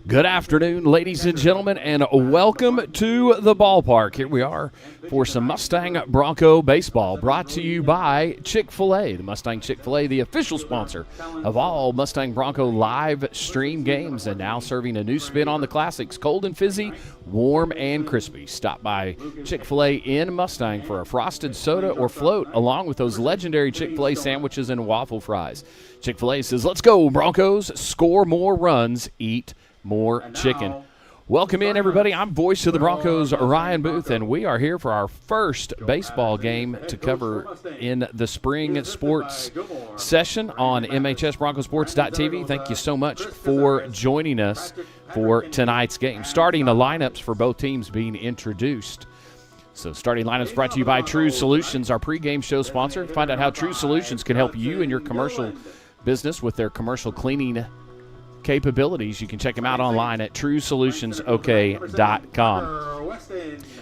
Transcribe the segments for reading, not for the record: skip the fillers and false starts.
Good afternoon, ladies and gentlemen, and welcome to the ballpark. Here we are for some Mustang Bronco baseball, brought to you by Chick-fil-A. The Mustang Chick-fil-A, the official sponsor of all Mustang Bronco live stream games, and now serving a new spin on the classics, cold and fizzy, warm and crispy. Stop by Chick-fil-A in Mustang for a frosted soda or float, along with those legendary Chick-fil-A sandwiches and waffle fries. Chick-fil-A says, "Let's go, Broncos. Score more runs, eat more chicken." Welcome in, everybody. I'm voice of the Broncos, Ryan Booth, and we are here for our first baseball game to cover in the spring sports session on MHSBroncosports.tv. Thank you so much for joining us for tonight's game. Starting the lineups for both teams being introduced. So starting lineups brought to you by True Solutions, our pregame show sponsor. Find out how True Solutions can help you and your commercial business with their commercial cleaning capabilities. You can check them out online at TrueSolutionsOK.com.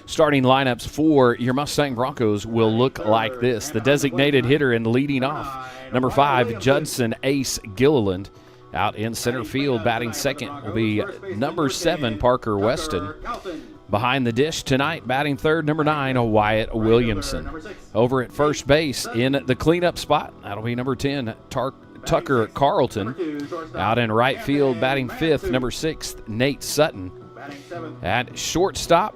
Starting lineups for your Mustang Broncos will look like this. The designated hitter and leading off, number 5, Judson Ace Gilliland. Out in center field, batting second will be number 7, Parker Weston. Behind the dish tonight, batting third, number 9, Wyatt Williamson. Over at first base in the cleanup spot, that'll be number 10, Tucker Carlton. Out in right field, batting fifth, number 6, Nate Sutton. At shortstop,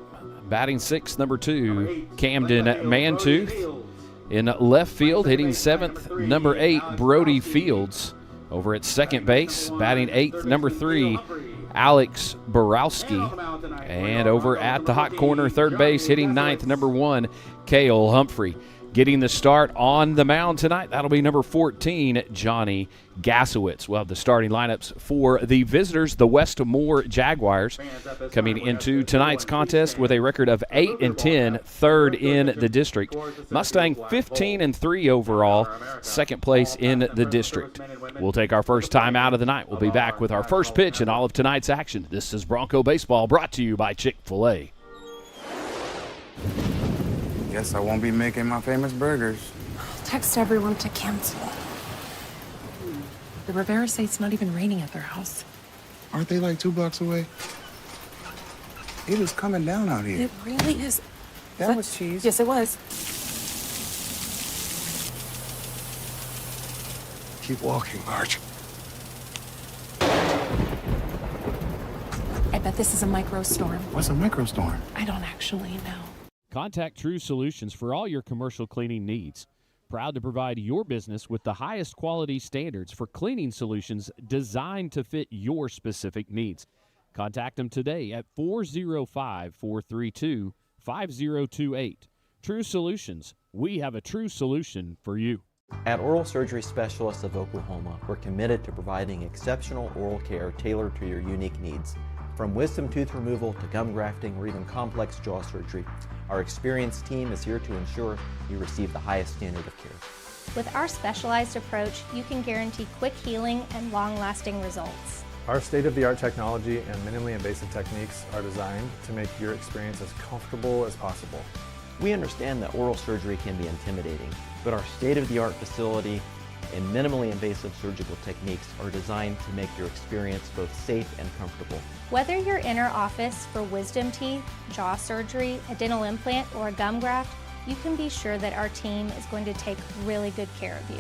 batting sixth, number 2, Camden Mantooth. In left field, hitting seventh, number 8, Brody Fields. Over at second base, batting eighth, number 3, Alex Borowski. And over at the hot corner, third base, hitting ninth, number 1, Cale Humphrey. Getting the start on the mound tonight, that'll be number 14, Johnny Gasowitz. We'll have the starting lineups for the visitors, the Westmoore Jaguars, coming into tonight's contest with a record of 8-10, third in the district. Mustang 15-3 overall, second place in the district. We'll take our first time out of the night. We'll be back with our first pitch and all of tonight's action. This is Bronco Baseball, brought to you by Chick-fil-A. Guess I won't be making my famous burgers. Text everyone to cancel. The Rivera say it's not even raining at their house. Aren't they like 2 blocks away? It is coming down out here. It really is. That was cheese. Yes, it was. Keep walking, Marge. I bet this is a microstorm. What's a microstorm? I don't actually know. Contact True Solutions for all your commercial cleaning needs. Proud to provide your business with the highest quality standards for cleaning solutions designed to fit your specific needs. Contact them today at 405-432-5028. True Solutions. We have a true solution for you. At Oral Surgery Specialists of Oklahoma, we're committed to providing exceptional oral care tailored to your unique needs. From wisdom tooth removal to gum grafting or even complex jaw surgery, our experienced team is here to ensure you receive the highest standard of care. With our specialized approach, you can guarantee quick healing and long-lasting results. Our state-of-the-art technology and minimally invasive techniques are designed to make your experience as comfortable as possible. We understand that oral surgery can be intimidating, but our state-of-the-art facility and minimally invasive surgical techniques are designed to make your experience both safe and comfortable. Whether you're in our office for wisdom teeth, jaw surgery, a dental implant, or a gum graft, you can be sure that our team is going to take really good care of you.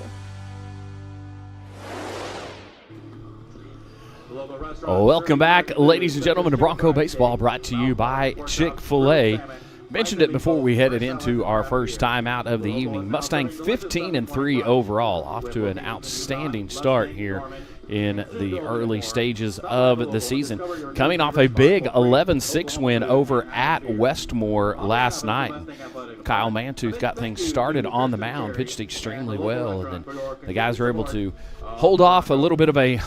Welcome back, ladies and gentlemen, to Bronco Baseball, brought to you by Chick-fil-A. Mentioned it before we headed into our first time out of the evening. Mustang 15-3 overall, off to an outstanding start here in the early stages of the season. Coming off a big 11-6 win over at Westmoore last night. Kyle Mantooth got things started on the mound, pitched extremely well, and then the guys were able to hold off a little bit of a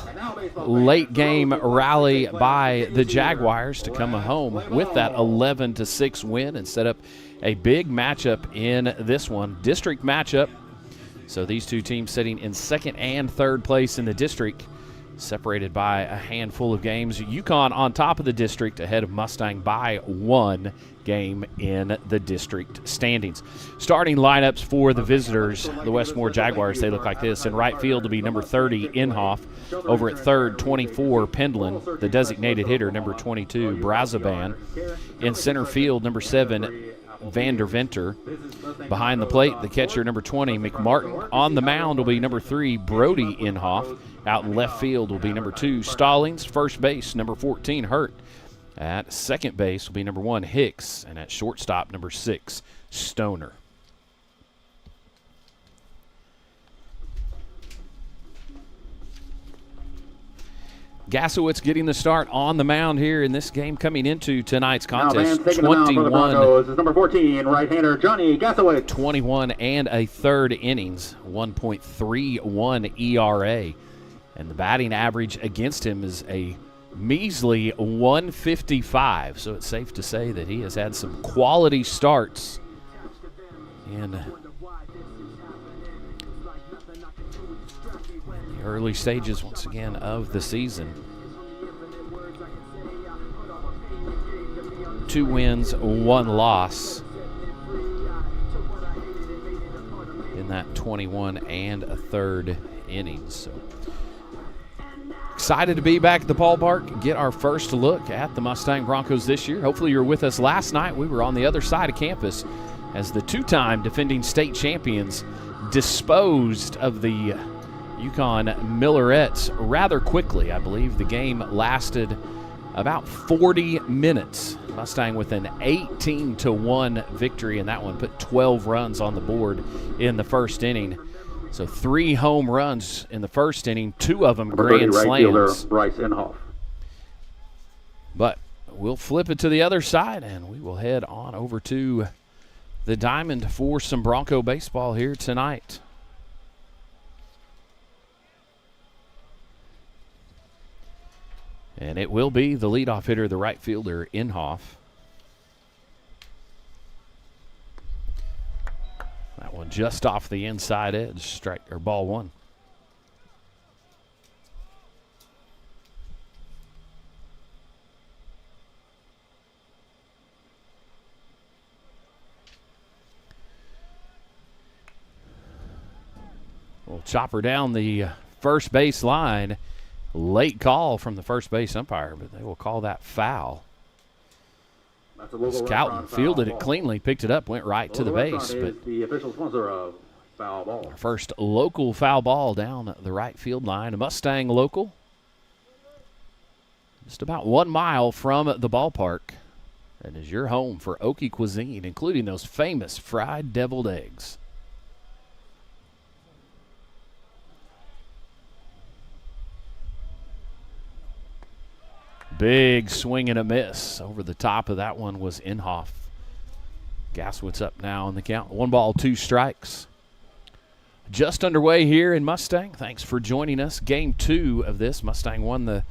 late game rally by the Jaguars to come home with that 11-6 win and set up a big matchup in this one, district matchup. So these two teams sitting in second and third place in the district separated by a handful of games. UConn on top of the district, ahead of Mustang by 1 game in the district standings. Starting lineups for the visitors, the Westmoore Jaguars, they look like this. In right field will be number 30, Inhofe. Over at third, 24, Pendlin. The designated hitter, number 22, Brazoban. In center field, number 7, Vanderventer. Behind the plate, the catcher, number 20, McMartin. On the mound will be number 3, Brody Inhofe. Out in left field will be number 2, Stallings. First base, number 14, Hurt. At second base will be number 1, Hicks. And at shortstop, number 6, Stoner. Gasowitz getting the start on the mound here in this game coming into tonight's contest. 21 is number 14, right-hander Johnny Gasowitz. 21 and a third innings, 1.31 ERA. And the batting average against him is a measly 155. So it's safe to say that he has had some quality starts in the early stages, once again, of the season. 2 wins, 1 loss in that 21 and a third innings. So excited to be back at the ballpark, get our first look at the Mustang Broncos this year. Hopefully you were with us last night. We were on the other side of campus as the 2-time defending state champions disposed of the UConn Millerettes rather quickly. I believe the game lasted about 40 minutes. Mustang with an 18-1 victory in that one, put 12 runs on the board in the first inning. So 3 home runs in the first inning, 2 of them grand slams. Bryce Inhofe. But we'll flip it to the other side, and we will head on over to the diamond for some Bronco baseball here tonight. And it will be the leadoff hitter, the right fielder, Inhofe. That one just off the inside edge, strike or ball 1. We'll chopper down the first base line. Late call from the first base umpire, but they will call that foul. Scouten fielded it cleanly, picked it up, went right to the base. But the official sponsor of foul ball. Our first local foul ball down the right field line. A Mustang local. Just about 1 mile from the ballpark. And is your home for Okie cuisine, including those famous fried deviled eggs. Big swing and a miss. Over the top of that one was Inhofe. Gasowitz up now on the count. 1 ball, 2 strikes. Just underway here in Mustang. Thanks for joining us. Game 2 of this. Mustang won the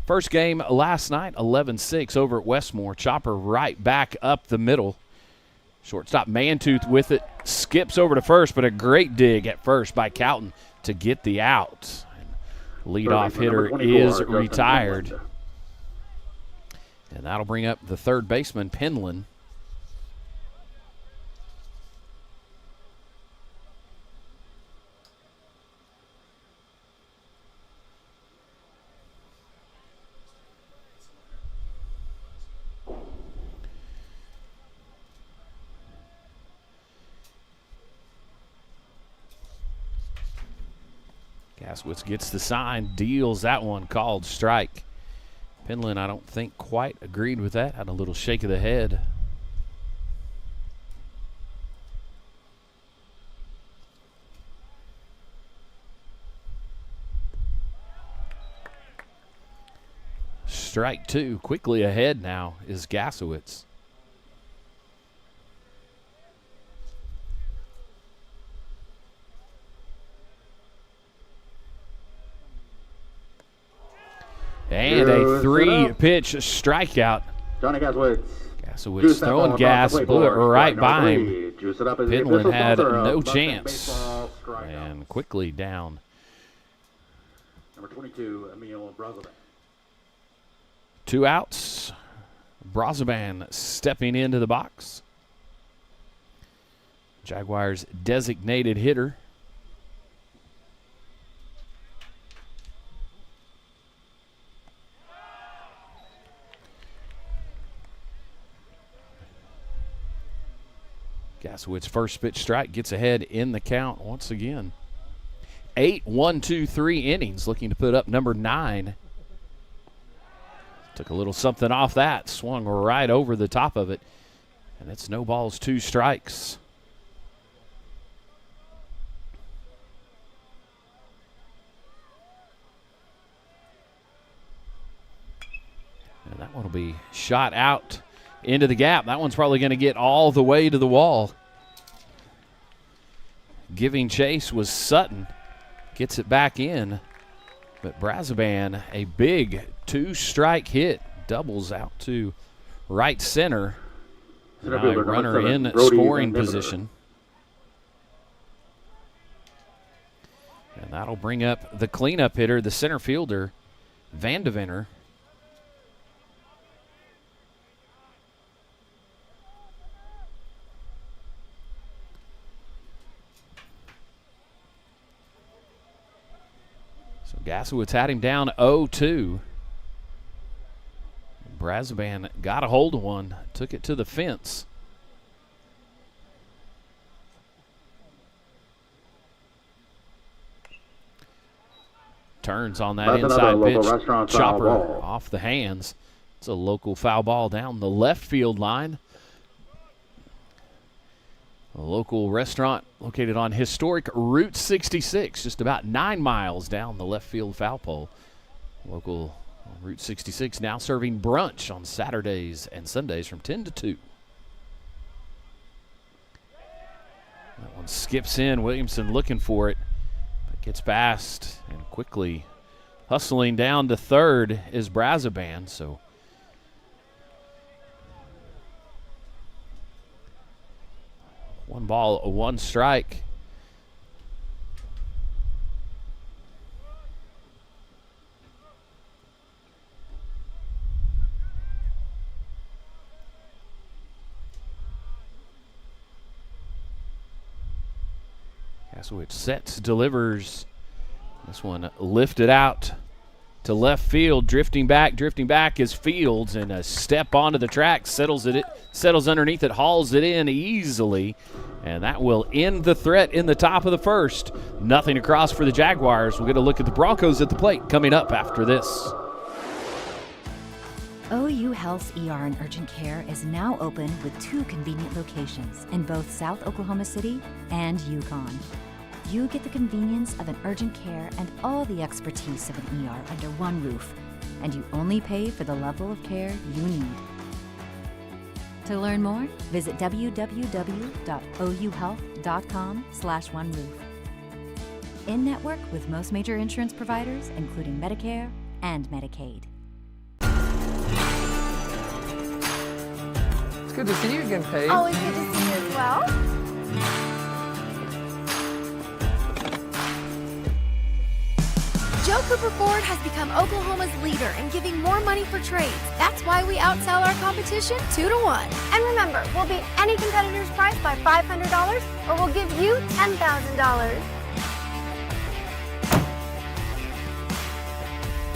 first game last night, 11-6 over at Westmoore. Chopper right back up the middle. Shortstop Mantooth with it. Skips over to first, but a great dig at first by Cowton to get the out. Leadoff hitter is retired. And that'll bring up the third baseman, Pendlin. Gasowitz gets the sign, deals that one, called strike. Pendlin, I don't think, quite agreed with that. Had a little shake of the head. Strike 2. Quickly ahead now is Gasowitz. And a 3-pitch strikeout. Johnny Gasowitz. Gasowitz throwing gas, blew it right by him. Pendlin had no chance. And quickly down. Number 22, Emil Brazovan. 2 outs. Brazovan stepping into the box. Jaguars designated hitter. Gasowitz first pitch strike gets ahead in the count once again. 8 1-2-3 innings, looking to put up number 9. Took a little something off that, swung right over the top of it, and it's no balls, 2 strikes. And that one will be shot out into the gap. That one's probably going to get all the way to the wall. Giving chase was Sutton. Gets it back in. But Brazovan, a big 2-strike hit, doubles out to right center. Now a runner in scoring position. And that'll bring up the cleanup hitter, the center fielder, Vandeventer. Gasowitz had him down 0-2. Brazovan got a hold of one, took it to the fence. Turns on that That's inside pitch, chopper ball. off the hands. It's a local foul ball down the left field line. A local restaurant located on historic Route 66, just about 9 miles down the left field foul pole. Local Route 66 now serving brunch on Saturdays and Sundays from 10 to 2. That one skips in. Williamson looking for it, but gets past and quickly hustling down to third is Brazovan. So 1 ball, 1 strike. Gasowitz sets, delivers. This one lifted out to left field, drifting back is Fields, and a step onto the track, settles underneath it, hauls it in easily, and that will end the threat in the top of the first. Nothing across for the Jaguars. We'll get a look at the Broncos at the plate coming up after this. OU Health's ER and Urgent Care is now open with 2 convenient locations in both South Oklahoma City and Yukon. You get the convenience of an urgent care and all the expertise of an ER under one roof, and you only pay for the level of care you need. To learn more, visit www.ouhealth.com/oneroof. In network with most major insurance providers, including Medicare and Medicaid. It's good to see you again, Paige. Always good to see you as well. Joe Cooper Ford has become Oklahoma's leader in giving more money for trades. That's why we outsell our competition 2-to-1. And remember, we'll beat any competitor's price by $500, or we'll give you $10,000.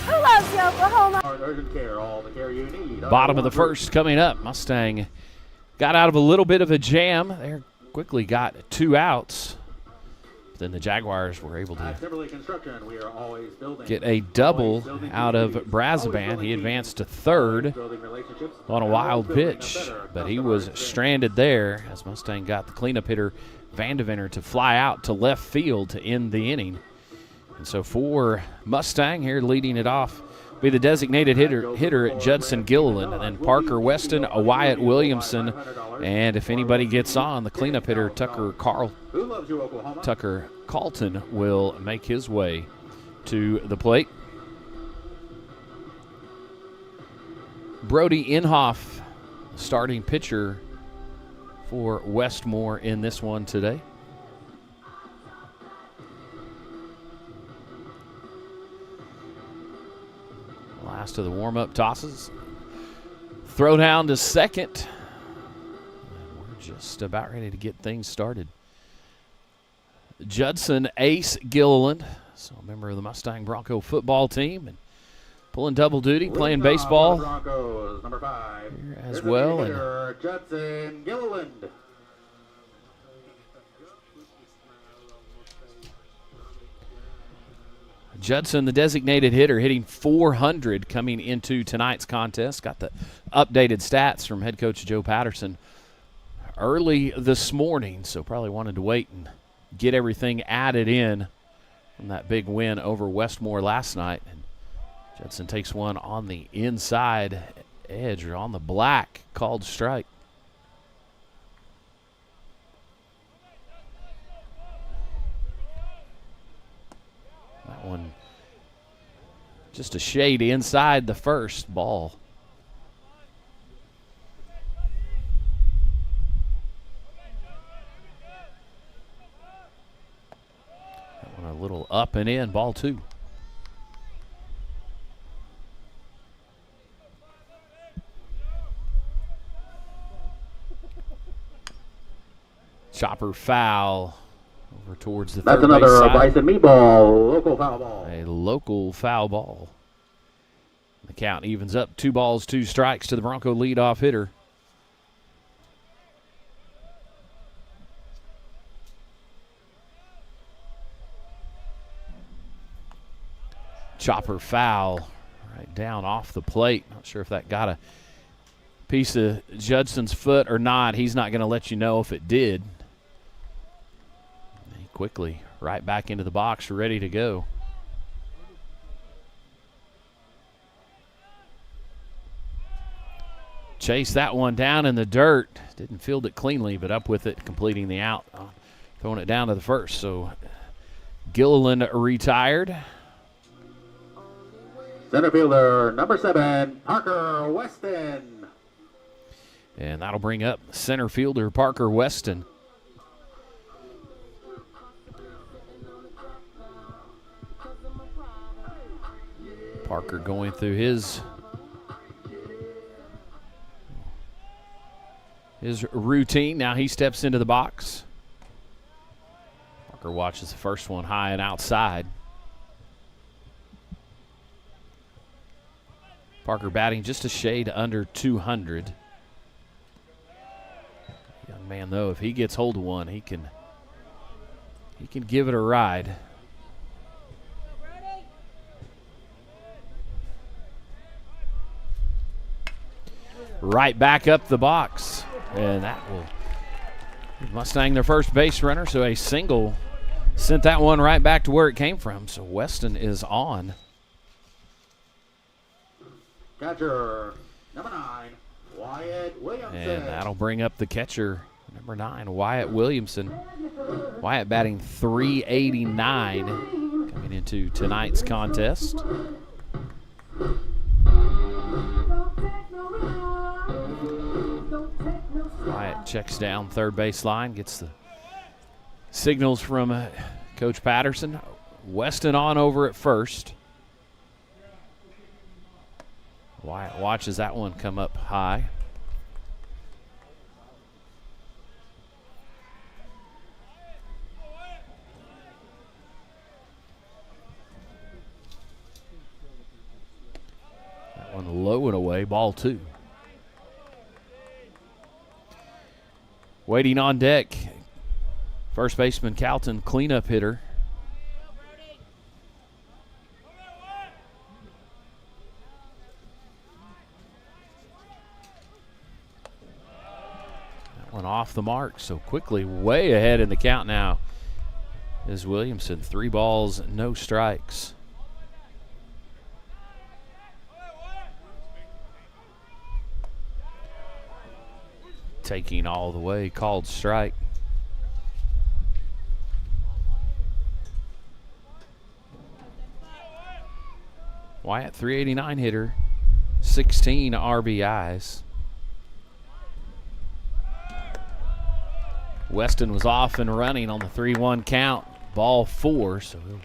Who loves you, Oklahoma? Urgent care, all the care you need. Bottom of the first coming up. Mustang got out of a little bit of a jam. They quickly got 2 outs. Then the Jaguars were able to get a double out of Brazovan. He advanced to third on a wild pitch, but he was stranded there as Mustang got the cleanup hitter Vandeventer to fly out to left field to end the inning. And so for Mustang here, leading it off, be the designated hitter Judson Gilliland, and then Parker Weston, a Wyatt Williamson, and if anybody gets on, the cleanup hitter Tucker Carlton will make his way to the plate. Brody Inhofe, starting pitcher for Westmoore in this one today. Last of the warm-up tosses. Throw down to second. And we're just about ready to get things started. Judson Ace Gilliland, so a member of the Mustang Bronco football team, and pulling double duty, playing baseball Broncos, number 5. here as well. And Judson Gilliland. Judson, the designated hitter, hitting .400 coming into tonight's contest. Got the updated stats from head coach Joe Patterson early this morning, so probably wanted to wait and get everything added in from that big win over Westmoore last night. And Judson takes one on the inside edge, or on the black, called strike. That one just a shade inside the first ball. That one a little up and in, ball 2. Chopper foul. Over towards the That's third base another side. Bison meatball, local foul ball. A local foul ball. The count evens up. 2 balls, 2 strikes to the Bronco leadoff hitter. Chopper foul right down off the plate. Not sure if that got a piece of Judson's foot or not. He's not going to let you know if it did. He quickly right back into the box, ready to go. Chase that one down in the dirt. Didn't field it cleanly, but up with it, completing the out. Throwing it down to the first. So Gilliland retired. Center fielder, number 7, Parker Weston. And that'll bring up center fielder Parker Weston. Parker going through his routine. Now he steps into the box. Parker watches the first one high and outside. Parker batting just a shade under 200. Young man, though, if he gets hold of one, he can give it a ride. Right back up the box, and that will give Mustang their first base runner. So a single sent that one right back to where it came from. So Weston is on. Catcher, number 9, Wyatt Williamson. And that'll bring up the catcher, number 9, Wyatt Williamson. Wyatt batting .389 coming into tonight's contest. Wyatt checks down third base line, gets the signals from Coach Patterson. Weston on over at first. Wyatt watches that one come up high. That one low and away, ball 2. Waiting on deck, first baseman Calton, cleanup hitter. That one off the mark, so quickly way ahead in the count now is Williamson. 3 balls, no strikes. Taking all the way, called strike. Wyatt, 389 hitter, 16 RBIs. Weston was off and running on the 3-1 count, ball 4, so he'll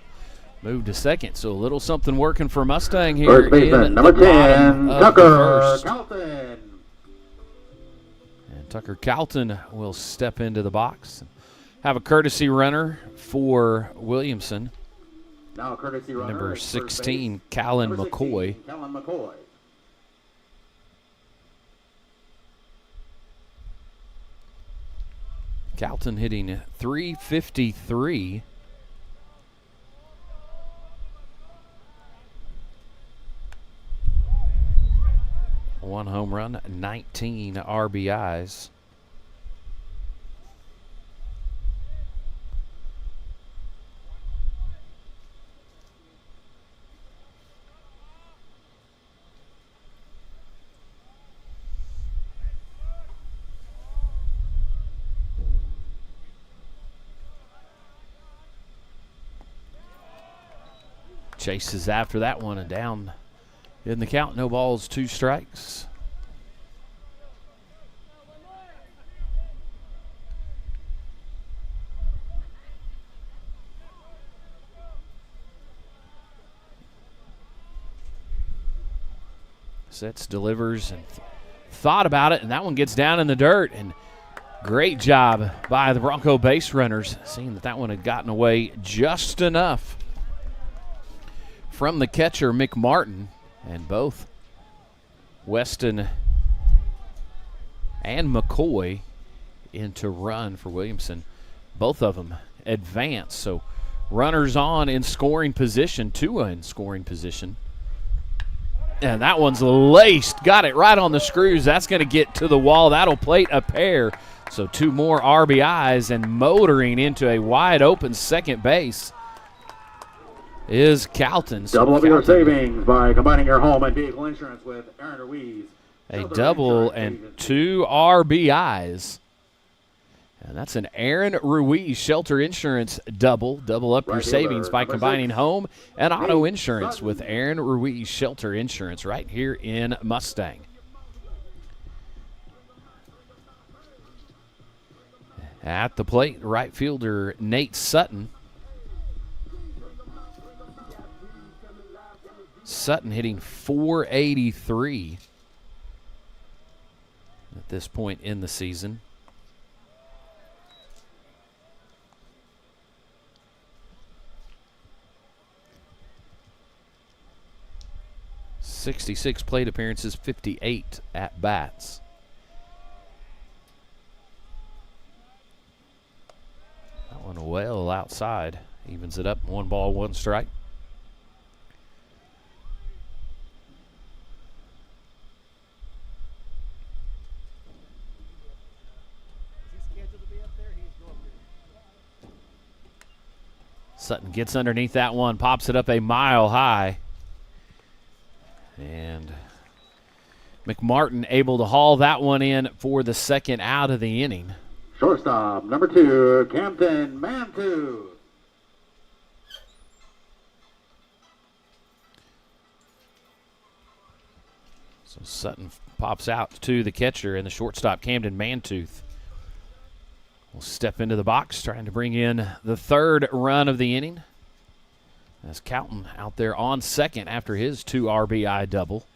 Move to second, so a little something working for Mustang here. First baseman, in number the bottom 10, of the Tucker first. Calton. And Tucker Calton will step into the box. Have a courtesy runner for Williamson. Now courtesy runner Number is first 16, base. Callan Number 16, McCoy. Callan McCoy. Calton hitting .353. One home run, 19 RBIs. Chases after that one and down in the count. No balls, 2 strikes. Sets, delivers, and thought about it, and that one gets down in the dirt. And great job by the Bronco base runners, seeing that one had gotten away just enough from the catcher, McMartin. And both Weston and McCoy into run for Williamson. Both of them advance, so runners on in scoring position, Tua in scoring position. And that one's laced, got it right on the screws. That's going to get to the wall. That'll plate a pair. So 2 more RBIs, and motoring into a wide open second base is Calton. So Double up your Calton, savings by combining your home and vehicle insurance with Aaron Ruiz. a double and 2 RBIs. And that's an Aaron Ruiz Shelter Insurance double. Double up your Right savings over, by number combining 6, home and auto Nate insurance Sutton. with Aaron Ruiz Shelter Insurance right here in Mustang. At the plate, right fielder Nate Sutton. Sutton hitting .483 at this point in the season. .66 plate appearances, 58 at bats. That one well outside, evens it up. 1 ball, 1 strike. Sutton gets underneath that one, pops it up a mile high. And McMartin able to haul that one in for the second out of the inning. Shortstop, number 2, Campton Mantu. So Sutton pops out to the catcher, and the shortstop, Camden Mantooth, will step into the box, trying to bring in the 3rd run of the inning. As Calton out there on second after his 2 RBI double.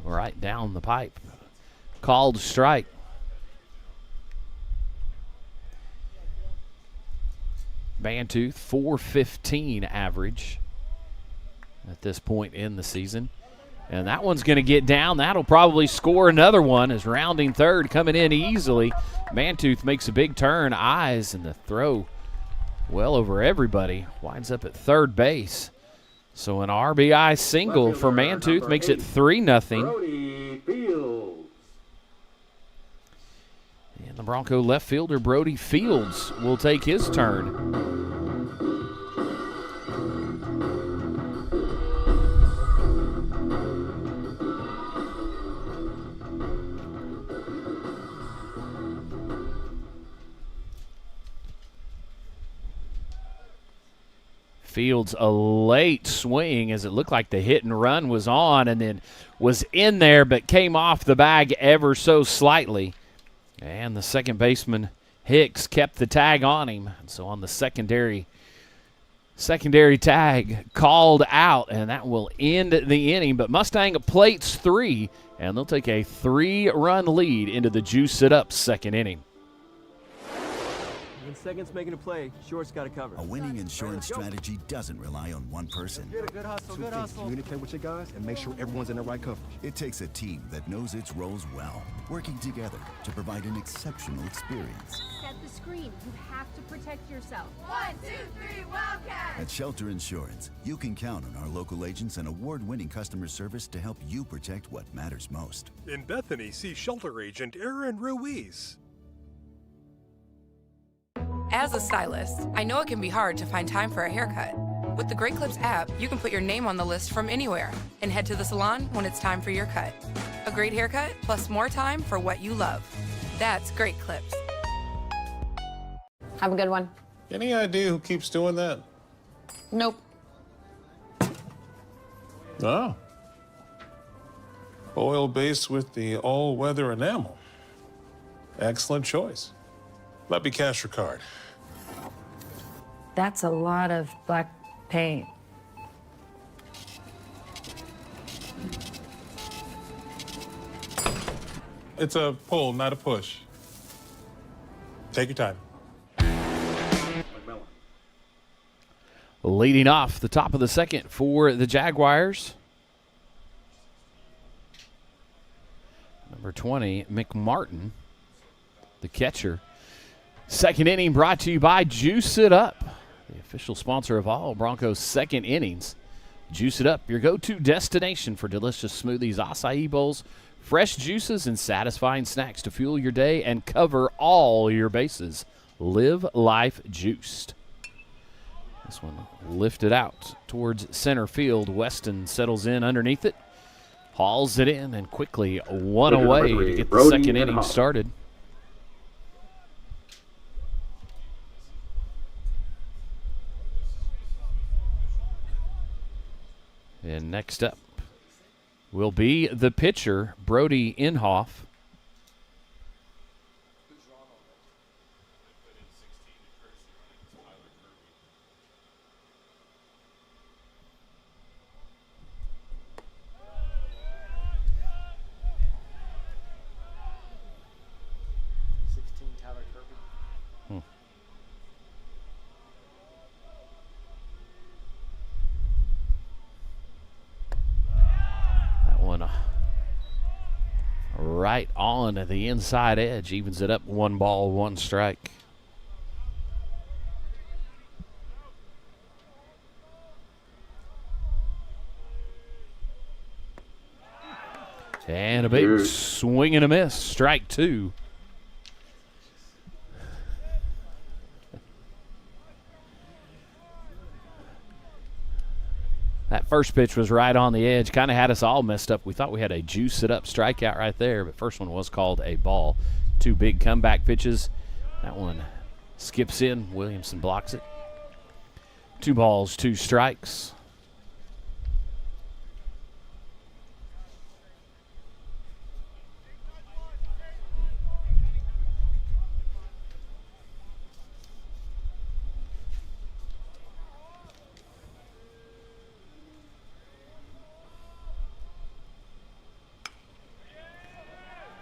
Right down the pipe. Called strike. Mantooth, .415 average at this point in the season. And that one's going to get down. That'll probably score another one as rounding third, coming in easily. Mantooth makes a big turn, eyes, and the throw well over everybody. Winds up at third base. So an RBI single for Mantooth makes it 3-0. Brody Fields. And the Bronco left fielder, Brody Fields, will take his turn. Fields a late swing as it looked like the hit and run was on and then was in there but came off the bag ever so slightly. And the second baseman Hicks kept the tag on him. And so on the secondary tag called out, and that will end the inning. But Mustang plates 3, and they'll take a 3-run lead into the juice it up second inning. When seconds making a play, short's got to cover. A winning insurance strategy doesn't rely on one person. Good hustle, good hustle. Communicate with your guys and make sure everyone's in the right coverage. It takes a team that knows its roles well, working together to provide an exceptional experience. Set the screen. You have to protect yourself. 1, 2, 3, Wildcat! At Shelter Insurance, you can count on our local agents and award-winning customer service to help you protect what matters most. In Bethany, see Shelter Agent Aaron Ruiz. As a stylist, I know it can be hard to find time for a haircut. With the Great Clips app, you can put your name on the list from anywhere and head to the salon when it's time for your cut. A great haircut plus more time for what you love. That's Great Clips. Have a good one. Any idea who keeps doing that? Nope. Oh. Oil base with the all-weather enamel. Excellent choice. Let me cash your card. That's a lot of black paint. It's a pull, not a push. Take your time. Leading off the top of the second for the Jaguars, number 20, McMartin, the catcher. Second inning brought to you by Juice It Up, the official sponsor of all Broncos second innings. Juice It Up, your go-to destination for delicious smoothies, acai bowls, fresh juices, and satisfying snacks to fuel your day and cover all your bases. Live life juiced. This one lifted out towards center field. Weston settles in underneath it, hauls it in, and quickly one away to get the second inning started. And next up will be the pitcher, Brody Inhofe. Right on the inside edge, evens it up, 1 ball, 1 strike. And a big swing and a miss, strike 2. That first pitch was right on the edge, kind of had us all messed up. We thought we had a juice it up strikeout right there, but first one was called a ball. 2 big comeback pitches. That one skips in. Williamson blocks it. 2 balls, 2 strikes.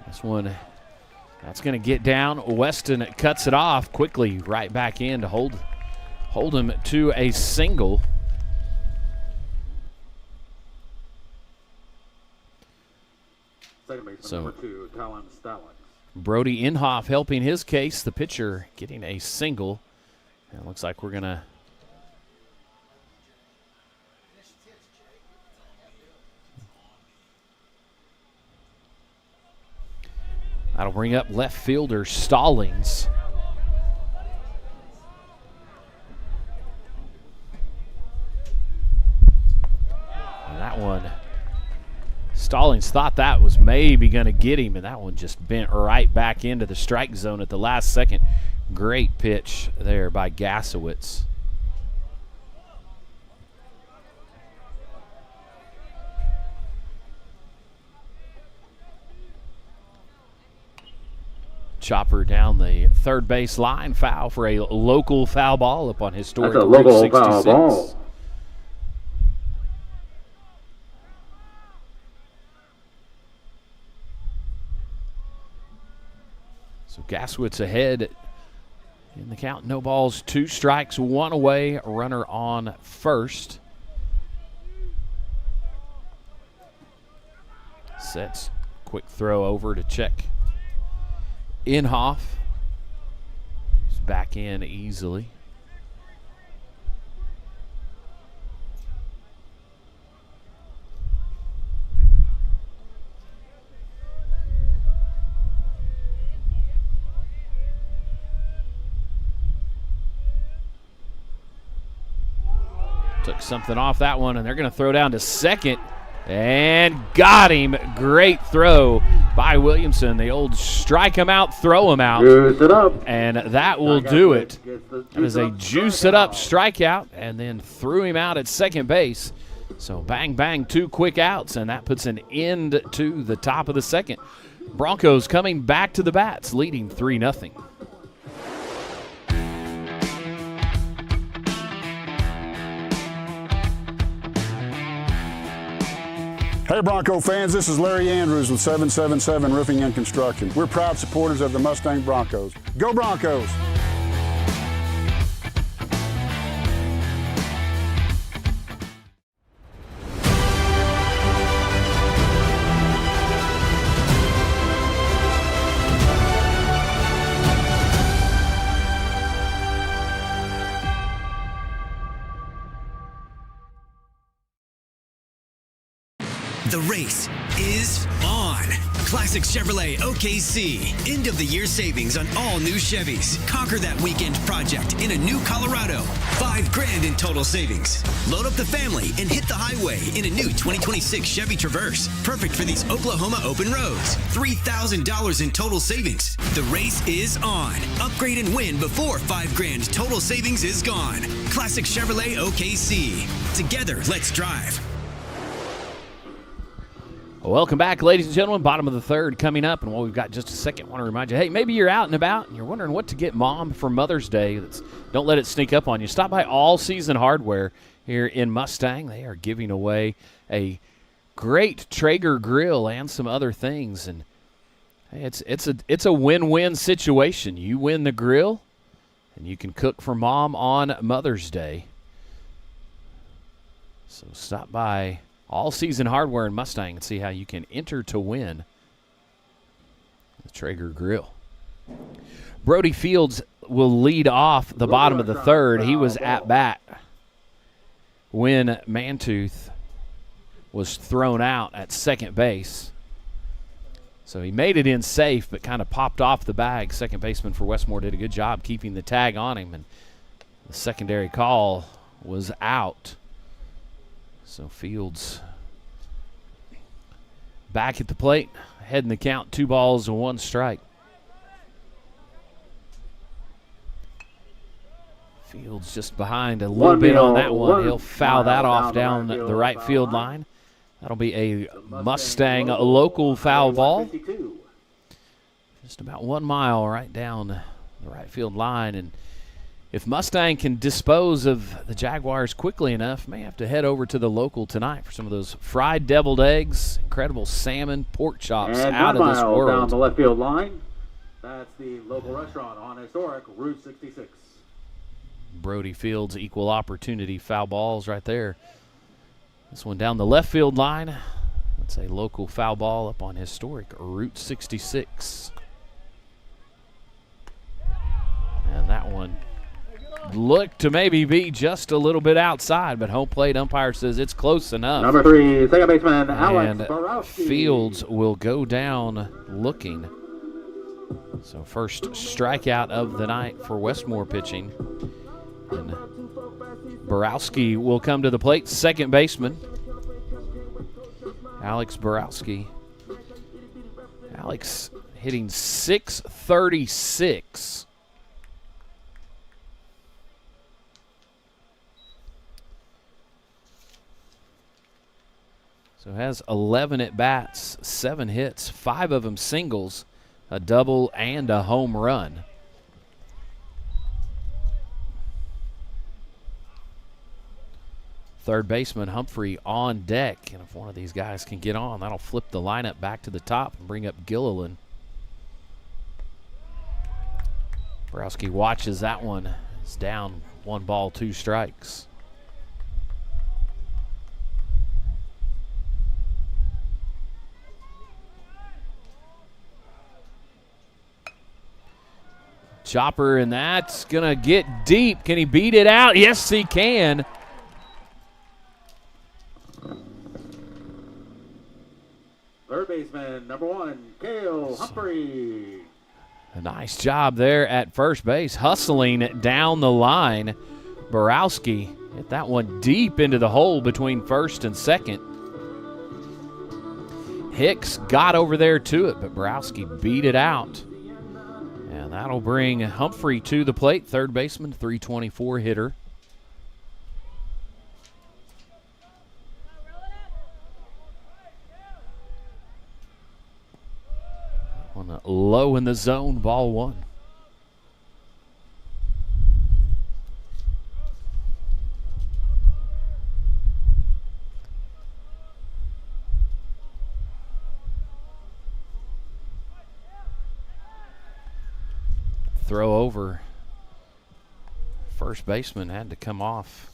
This one, that's going to get down. Weston cuts it off quickly, right back in to hold him to a single. Second baseman number 2, Talon Stallings. Brody Inhofe helping his case. The pitcher getting a single. And it looks like we're going to that'll bring up left fielder Stallings. And that one, Stallings thought that was maybe going to get him, and that one just bent right back into the strike zone at the last second. Great pitch there by Gasowitz. chopper down the third base line. Foul for a local foul ball up on historic That's a Route local 66. foul ball. So Gaswitz ahead in the count. No balls, 2 strikes, 1 away. Runner on first. Sets. Quick throw over to check Inhofe. He's back in easily. Took something off that one, and they're going to throw down to second. And got him. Great throw by Williamson. The old strike him out, throw him out. Juice it up. And that will do it. That is a juice it up strikeout, and then threw him out at second base. So bang, bang, 2 quick outs, and that puts an end to the top of the second. Broncos coming back to the bats, leading 3-0. Hey Bronco fans, this is Larry Andrews with 777 Roofing and Construction. We're proud supporters of the Mustang Broncos. Go Broncos! The race is on. Classic Chevrolet OKC. End of the year savings on all new Chevys. Conquer that weekend project in a new Colorado. $5,000 in total savings. Load up the family and hit the highway in a new 2026 Chevy Traverse. Perfect for these Oklahoma open roads. $3,000 in total savings. The race is on. Upgrade and win before $5,000 total savings is gone. Classic Chevrolet OKC. Together, let's drive. Welcome back, ladies and gentlemen. Bottom of the third coming up, and while we've got just a second, I want to remind you, hey, maybe you're out and about and you're wondering what to get Mom for Mother's Day. Don't let it sneak up on you. Stop by All Season Hardware here in Mustang. They are giving away a great Traeger grill and some other things, and hey, it's a win-win situation. You win the grill, and you can cook for Mom on Mother's Day. So stop by All Season Hardware in Mustang and see how you can enter to win the Traeger grill. Brody Fields will lead off the bottom of the third. He was at bat when Mantooth was thrown out at second base. So he made it in safe, but kind of popped off the bag. Second baseman for Westmoore did a good job keeping the tag on him, and the secondary call was out. So Fields back at the plate, heading the count, 2 balls and 1 strike. Fields just behind a little bit on that one. He'll foul that off down the right field line. That'll be a Mustang local foul ball. Just about 1 mile right down the right field line, and if Mustang can dispose of the Jaguars quickly enough, may have to head over to the local tonight for some of those fried deviled eggs, incredible salmon, pork chops and out of this world. Down the left field line. That's the local restaurant on historic Route 66. Brody Fields, equal opportunity foul balls right there. This one down the left field line. That's a local foul ball up on historic Route 66. And that one looked to maybe be just a little bit outside, but home plate umpire says it's close enough. Number 3, second baseman Alex and Borowski. Fields will go down looking. So first strikeout of the night for Westmoore pitching. And Borowski will come to the plate, second baseman. Alex Borowski. Alex hitting .636. So has 11 at-bats, 7 hits, 5 of them singles, a double, and a home run. Third baseman Humphrey on deck, and if one of these guys can get on, that'll flip the lineup back to the top and bring up Gilliland. Borowski watches that one. It's down 1 ball, 2 strikes. Chopper, and that's going to get deep. Can he beat it out? Yes, he can. Third baseman, number 1, Cale Humphrey. A nice job there at first base, hustling down the line. Borowski hit that one deep into the hole between first and second. Hicks got over there to it, but Borowski beat it out. And that'll bring Humphrey to the plate, third baseman, 324 hitter. On a low in the zone, ball 1. Throw over. First baseman had to come off.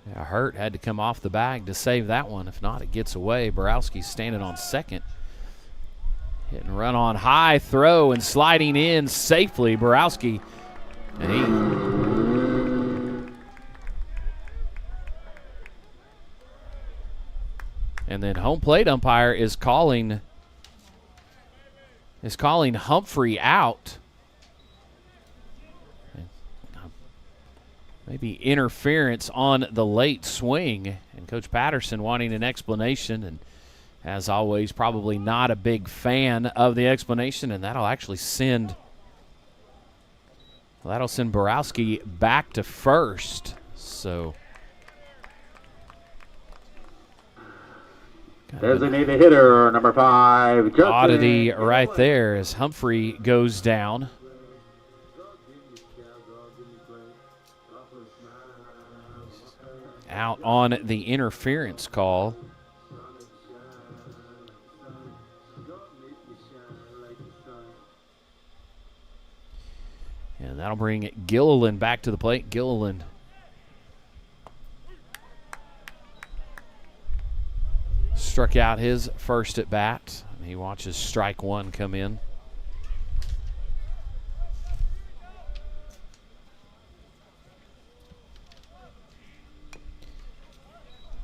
Yeah, Hurt had to come off the bag to save that one. If not, it gets away. Borowski's standing on second. Hit and run on high, throw, and sliding in safely. Borowski, and then home plate umpire is calling Humphrey out. Maybe interference on the late swing, and Coach Patterson wanting an explanation, and as always, probably not a big fan of the explanation, and that'll actually send Borowski back to first. So designated hitter, number 5, Judson. Oddity right there as Humphrey goes down. Out on the interference call. And that'll bring Gilliland back to the plate. Gilliland struck out his first at bat. He watches strike 1 come in.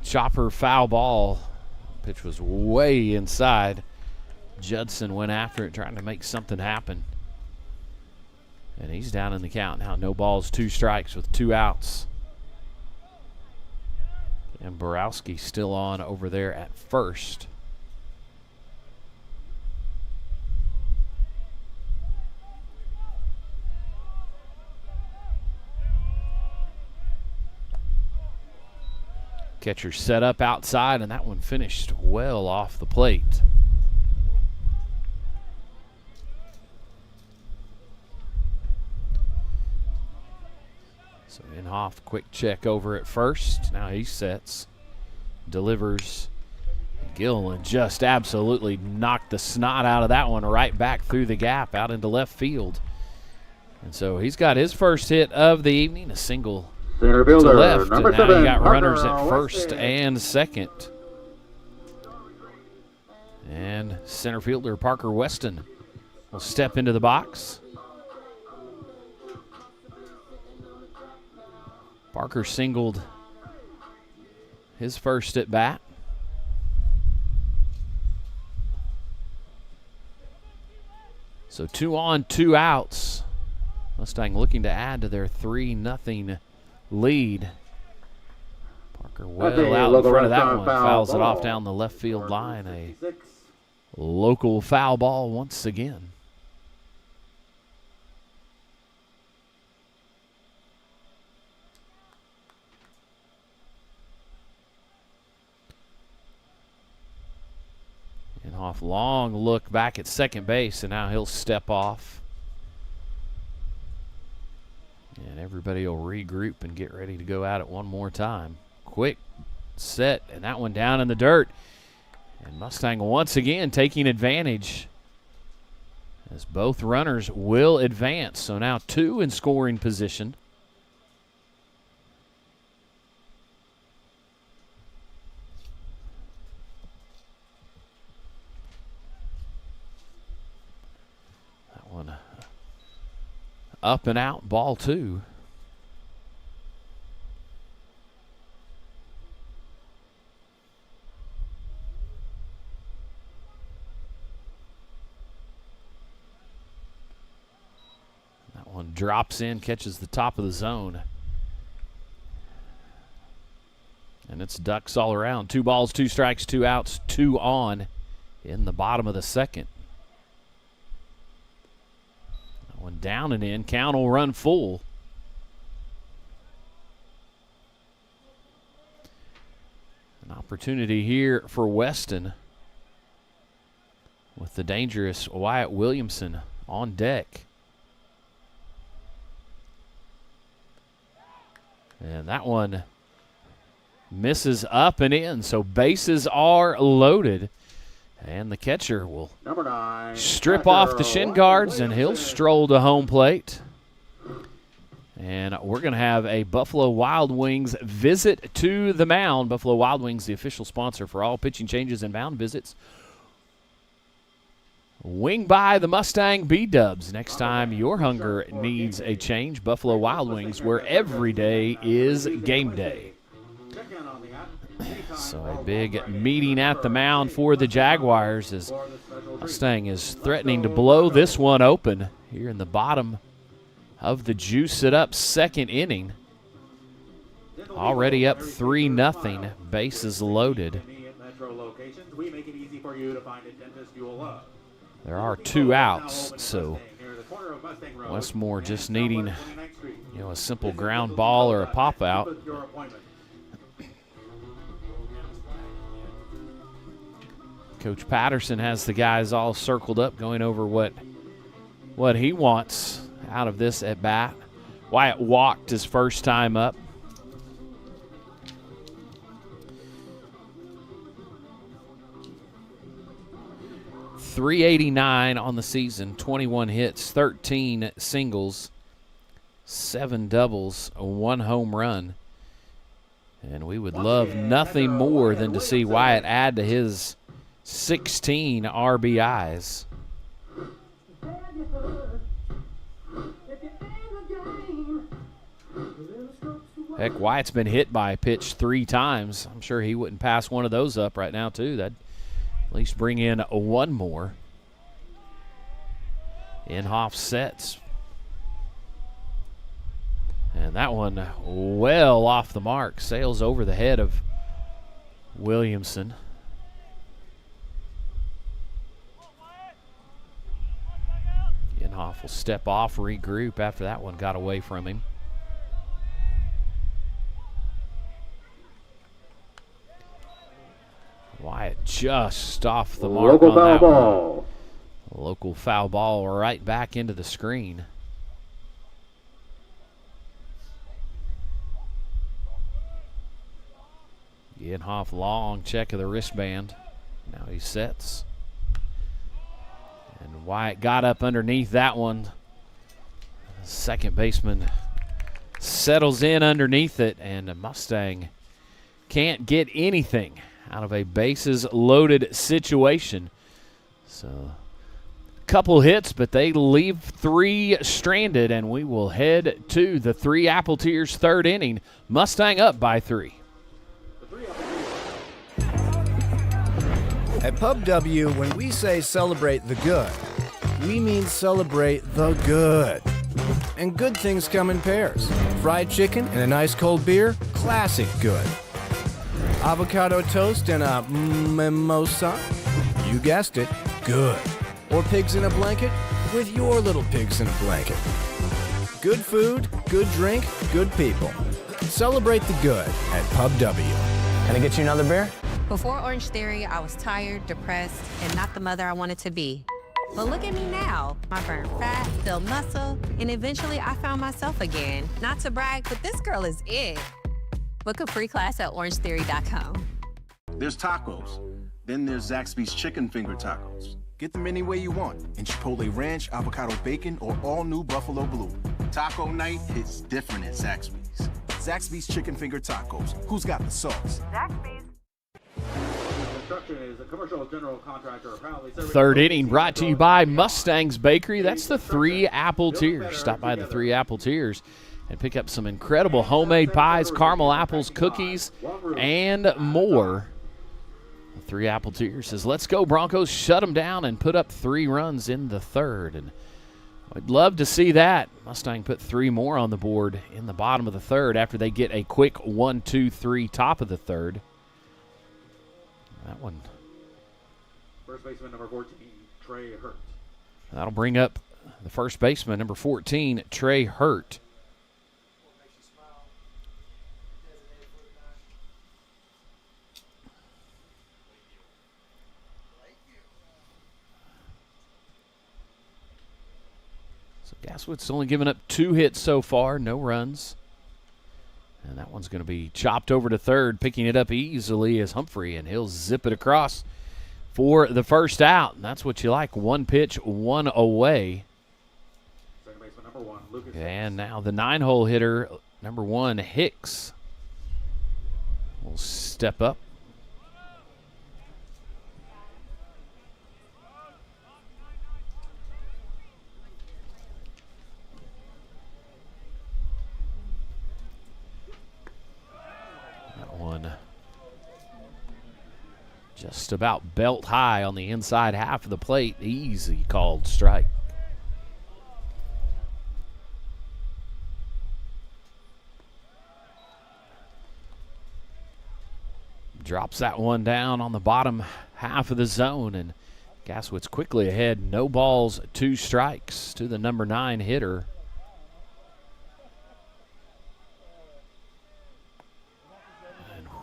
Chopper foul ball. Pitch was way inside. Judson went after it, trying to make something happen. And he's down in the count now. No balls, 2 strikes with 2 outs. And Borowski still on over there at first. Catcher set up outside, and that one finished well off the plate. So Inhofe, quick check over at first. Now he sets, delivers. Gilliland just absolutely knocked the snot out of that one right back through the gap out into left field. And so he's got his first hit of the evening, a single center fielder, to left, number and now 7, you got Parker runners at first Weston. and second. And center fielder Parker Weston will step into the box. Parker singled his first at bat. So 2 on, 2 outs. Mustang looking to add to their 3-0 lead. Parker well out in front of that one. Fouls it off down the left field line. A local foul ball once again. Inhofe Inhofe, long look back at second base, and now he'll step off. And everybody will regroup and get ready to go at it one more time. Quick set, and that one down in the dirt. And Mustang once again taking advantage as both runners will advance. So now 2 in scoring position. That one up and out, ball 2. One drops in, catches the top of the zone. And it's Ducks all around. 2 balls, 2 strikes, 2 outs, 2 on in the bottom of the second. That one down and in. Count will run full. An opportunity here for Weston with the dangerous Wyatt Williamson on deck. And that one misses up and in, so bases are loaded. And the catcher will strip off the shin guards, and he'll stroll to home plate. And we're going to have a Buffalo Wild Wings visit to the mound. Buffalo Wild Wings, the official sponsor for all pitching changes and mound visits. Wing by the Mustang B-Dubs. Next time your hunger needs a change, Buffalo Wild Wings, where every day is game day. So a big meeting at the mound for the Jaguars as Mustang is threatening to blow this one open here in the bottom of the juice it up second inning. Already up 3-0, bases loaded. There are 2 outs, so Westmoore just needing, a simple ground ball or a pop out. Coach Patterson has the guys all circled up, going over what he wants out of this at bat. Wyatt walked his first time up. .389 on the season, 21 hits, 13 singles, 7 doubles, 1 home run. And we would love nothing more than to see Wyatt add to his 16 RBIs. Heck, Wyatt's been hit by a pitch 3 times. I'm sure he wouldn't pass one of those up right now, too. That'd at least bring in 1 more. Inhofe sets. And that one well off the mark. Sails over the head of Williamson. Inhofe will step off, regroup after that one got away from him. Wyatt just off the mark on that one. Local foul ball right back into the screen. Inhofe, long check of the wristband. Now he sets. And Wyatt got up underneath that one. Second baseman settles in underneath it, and the Mustang can't get anything out of a bases-loaded situation. So, a couple hits, but they leave 3 stranded, and we will head to the 3 Apple Tears third inning. Mustang up by 3. At Pub W, when we say celebrate the good, we mean celebrate the good. And good things come in pairs. Fried chicken and a nice cold beer, classic good. Avocado toast and a mimosa, you guessed it, good. Or pigs in a blanket with your little pigs in a blanket. Good food, good drink, good people. Celebrate the good at Pub W. Can I get you another beer? Before Orange Theory, I was tired, depressed, and not the mother I wanted to be. But look at me now. I burned fat, built muscle, and eventually I found myself again. Not to brag, but this girl is it. Book a free class at orangetheory.com. There's tacos. Then there's Zaxby's chicken finger tacos. Get them any way you want, in Chipotle Ranch, avocado bacon, or all new Buffalo Blue. Taco night hits different at Zaxby's. Zaxby's chicken finger tacos. Who's got the sauce? Zaxby's. Construction is a commercial general contractor proudly serving Third inning brought to you by Mustang's Bakery. That's the Three Apple Tiers. Stop by the Three Apple Tiers and pick up some incredible homemade pies, caramel apples, cookies, and more. The Three Apple Tiers says, let's go Broncos, shut them down and put up 3 runs in the third. And I'd love to see that. Mustang put 3 more on the board in the bottom of the third after they get a quick 1-2-3 top of the third. That one. First baseman number 14, Trey Hurt. That'll bring up the first baseman, number 14, Trey Hurt. So Gaswood's only given up 2 hits so far, no runs. And that one's going to be chopped over to third, picking it up easily is Humphrey, and he'll zip it across for the first out. And that's what you like, 1 pitch, 1 away. Second baseman number 1, Lucas. And now the 9-hole hitter, number 1, Hicks, will step up. One just about belt high on the inside half of the plate. Easy called strike. Drops that one down on the bottom half of the zone, and Gaswood's quickly ahead. No balls, 2 strikes to the number 9 hitter.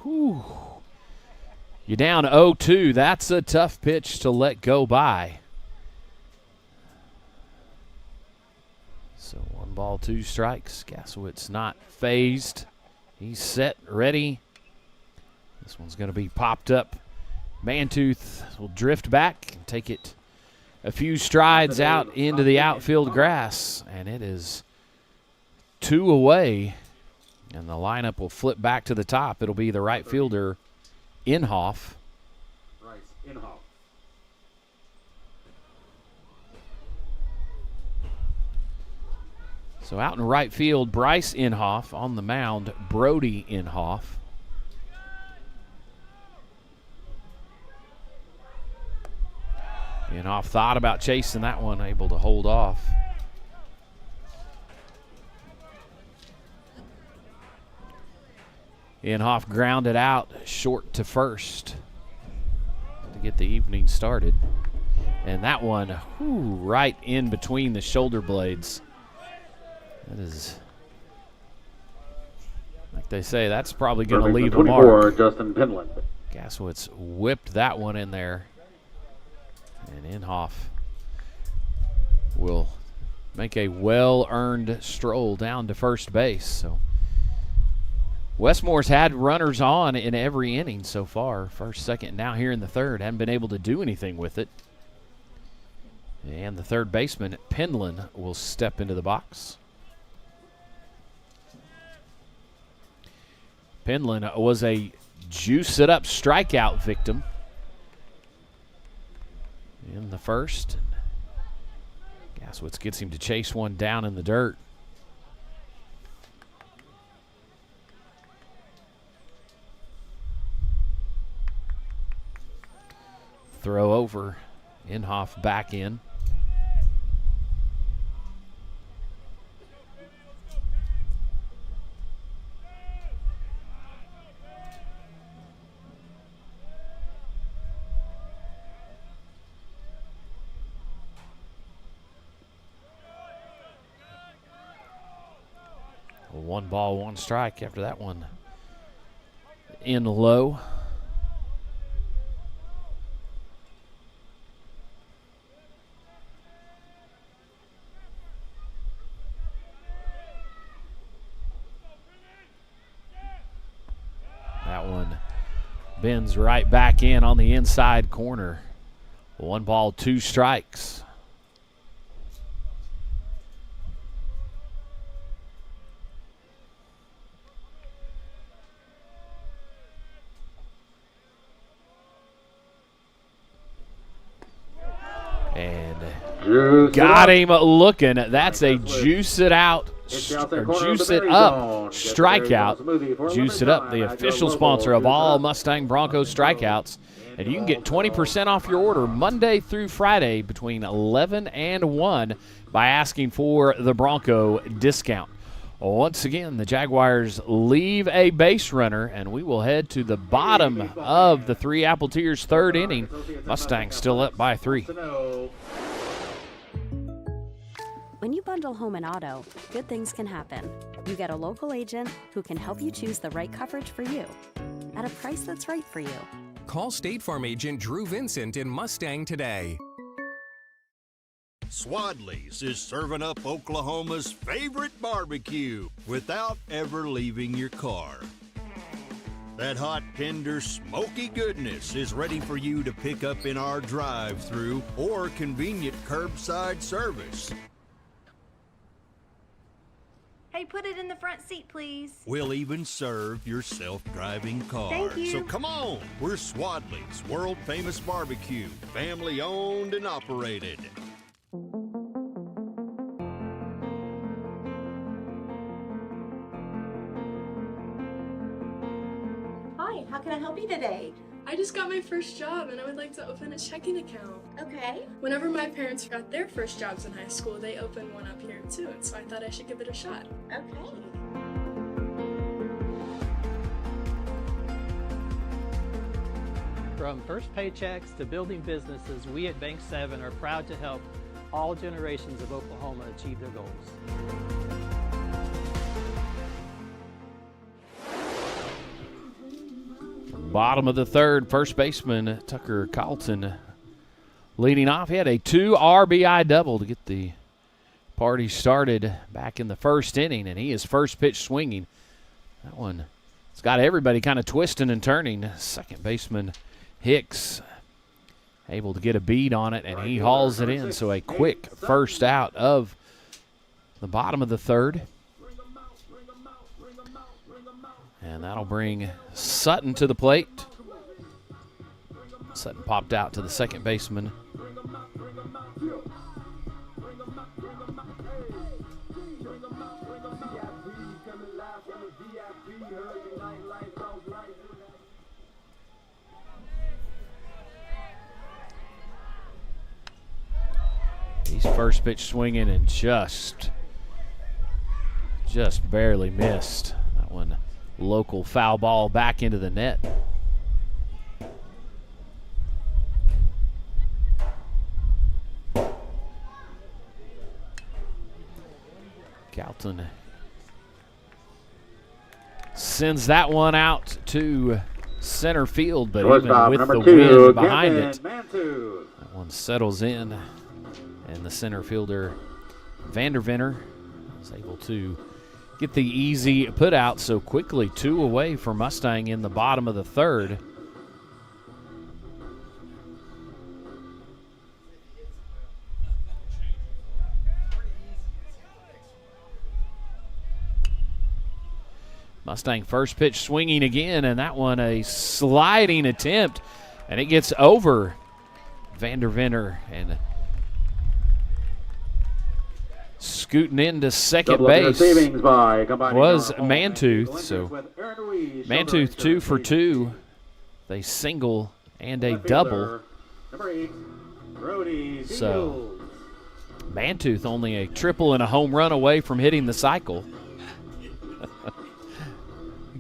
Whew. You're down 0-2. That's a tough pitch to let go by. So 1 ball, 2 strikes. Gaswood's not phased. He's set, ready. This one's going to be popped up. Mantooth will drift back and take it a few strides out into the outfield grass. And it is 2 away. And the lineup will flip back to the top. It'll be the right fielder, Inhofe. Bryce Inhofe. So out in right field, Bryce Inhofe. On the mound, Brody Inhofe. Inhofe thought about chasing that one, able to hold off. Inhofe grounded out short to first to get the evening started. And that one, right in between the shoulder blades. That is, like they say, that's probably going to leave a mark. Justin Penland. Gaswood's whipped that one in there. And Inhofe will make a well-earned stroll down to first base. So Westmoore's had runners on in every inning so far. First, second, now here in the third. Haven't been able to do anything with it. And the third baseman, Penland, will step into the box. Penland was a juice-it-up strikeout victim in the first. Gaswood gets him to chase one down in the dirt. Throw over, Inhofe back in. One ball, 1 strike after that one in low. Bends right back in on the inside corner. 1 ball, 2 strikes. And got him looking. That's a juice it out, or juice it up strikeout. Juice it up, the official sponsor of all Mustang Broncos strikeouts. And you can get 20% off your order Monday through Friday between 11 and 1 by asking for the Bronco discount. Once again, the Jaguars leave a base runner, and we will head to the bottom of the Three Apple Tears third inning. Mustangs still up by 3. When you bundle home and auto, good things can happen. You get a local agent who can help you choose the right coverage for you at a price that's right for you. Call State Farm agent Drew Vincent in Mustang today. Swadley's is serving up Oklahoma's favorite barbecue without ever leaving your car. That hot, tender, smoky goodness is ready for you to pick up in our drive-thru or convenient curbside service. Hey, put it in the front seat, please. We'll even serve your self-driving car. Thank you. So come on, we're Swadley's, world-famous barbecue, family-owned and operated. Hi, how can I help you today? I just got my first job and I would like to open a checking account. Okay. Whenever my parents got their first jobs in high school, they opened one up here too, and so I thought I should give it a shot. Okay. From first paychecks to building businesses, we at Bank 7 are proud to help all generations of Oklahoma achieve their goals. Bottom of the third, first baseman Tucker Carlton leading off. He had a 2 RBI double to get the party started back in the first inning, and he is first pitch swinging. That one, it's got everybody kind of twisting and turning. Second baseman Hicks able to get a beat on it, and he hauls it in. So a quick first out of the bottom of the third. And that'll bring Sutton to the plate. Sutton popped out to the second baseman. He's first pitch swinging and just barely missed. That one, local foul ball back into the net. Carlton sends that one out to center field, but even with the wind behind it, that one settles in, and the center fielder Vandervenner is able to get the easy put out so quickly. 2 away for Mustang in the bottom of the third. Mustang first pitch swinging again, and that one a sliding attempt, and it gets over Vandervenner and scooting into second base was Mantooth. So Mantooth 2 for 2. They single and a double. So Mantooth only a triple and a home run away from hitting the cycle.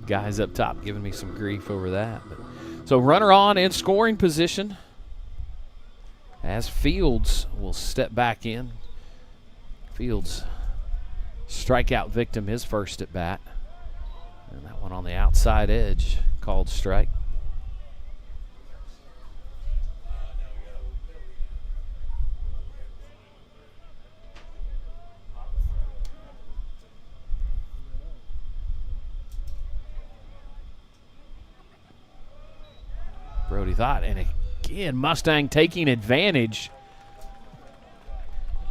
Guys up top giving me some grief over that. So runner on in scoring position as Fields will step back in. Fields, strikeout victim, his first at bat. And that one on the outside edge, called strike. what he thought. And again, Mustang taking advantage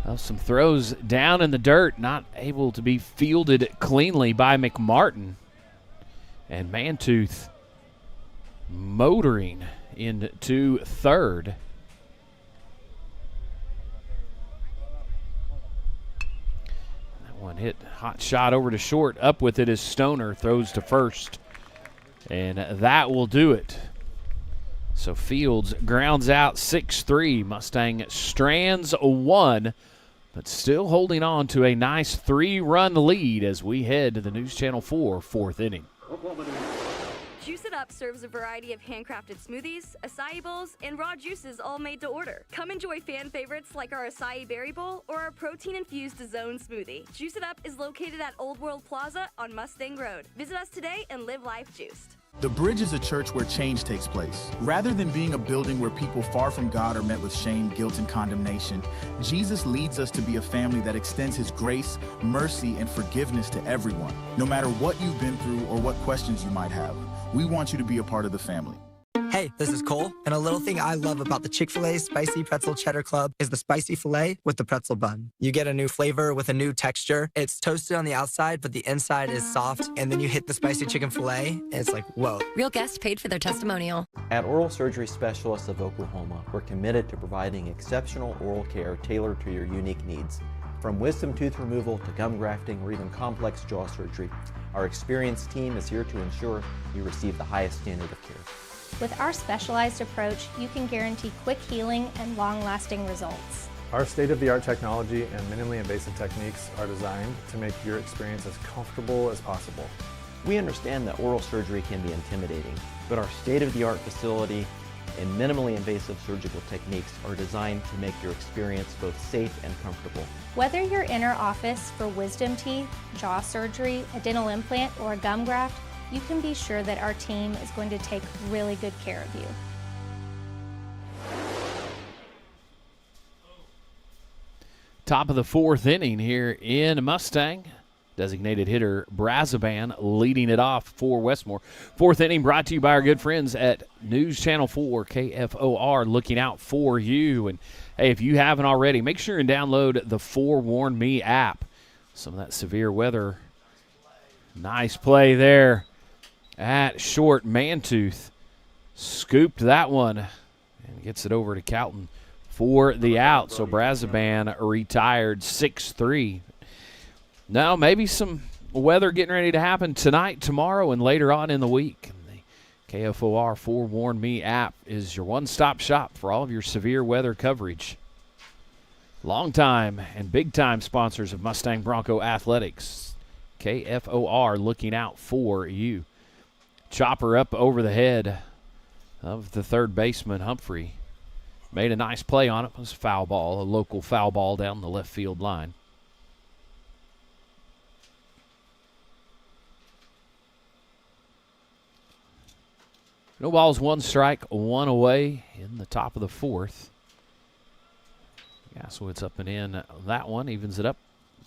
of some throws down in the dirt, not able to be fielded cleanly by McMartin. And Mantooth motoring into third. That one hit, hot shot over to short. Up with it is Stoner, throws to first. And that will do it. So Fields grounds out 6-3. Mustang strands a 1, but still holding on to a nice 3-run lead as we head to the News Channel 4 fourth inning. Juice It Up serves a variety of handcrafted smoothies, acai bowls, and raw juices all made to order. Come enjoy fan favorites like our acai berry bowl or our protein-infused zone smoothie. Juice It Up is located at Old World Plaza on Mustang Road. Visit us today and live life juiced. The Bridge is a church where change takes place. Rather than being a building where people far from God are met with shame, guilt, and condemnation, Jesus leads us to be a family that extends his grace, mercy, and forgiveness to everyone. No matter what you've been through or what questions you might have, we want you to be a part of the family. Hey, this is Cole, and a little thing I love about the Chick-fil-A Spicy Pretzel Cheddar Club is the spicy filet with the pretzel bun. You get a new flavor with a new texture. It's toasted on the outside, but the inside is soft, and then you hit the spicy chicken filet, and it's like, whoa. Real guests paid for their testimonial. At Oral Surgery Specialists of Oklahoma, we're committed to providing exceptional oral care tailored to your unique needs. From wisdom tooth removal to gum grafting or even complex jaw surgery, our experienced team is here to ensure you receive the highest standard of care. With our specialized approach, you can guarantee quick healing and long-lasting results. Our state-of-the-art technology and minimally invasive techniques are designed to make your experience as comfortable as possible. We understand that oral surgery can be intimidating, but our state-of-the-art facility and minimally invasive surgical techniques are designed to make your experience both safe and comfortable. Whether you're in our office for wisdom teeth, jaw surgery, a dental implant, or a gum graft, you can be sure that our team is going to take really good care of you. Top of the fourth inning here in Mustang. Designated hitter Brazoban leading it off for Westmoore. Fourth inning brought to you by our good friends at News Channel 4 KFOR, looking out for you. And hey, if you haven't already, make sure and download the Forewarn Me app. Some of that severe weather. Nice play there at short. Mantooth scooped that one and gets it over to Calton for the out. So Brazoban retired 6-3. Now maybe some weather getting ready to happen tonight, tomorrow, and later on in the week. And the KFOR Forewarn Me app is your one-stop shop for all of your severe weather coverage. Long-time and big-time sponsors of Mustang Bronco Athletics. KFOR looking out for you. Chopper up over the head of the third baseman, Humphrey. Made a nice play on it. It was a foul ball, a local foul ball down the left field line. No balls, one strike, one away in the top of the fourth. Gaswood's up and in. That one evens it up.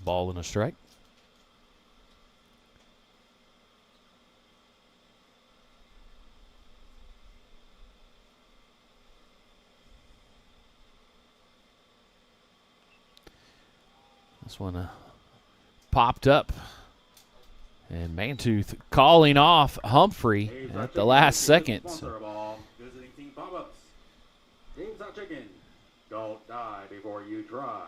Ball and a strike. This one popped up. And Mantooth calling off Humphrey at the last second. Visiting team pop-ups. Teams Hot Chicken. Don't die before you try.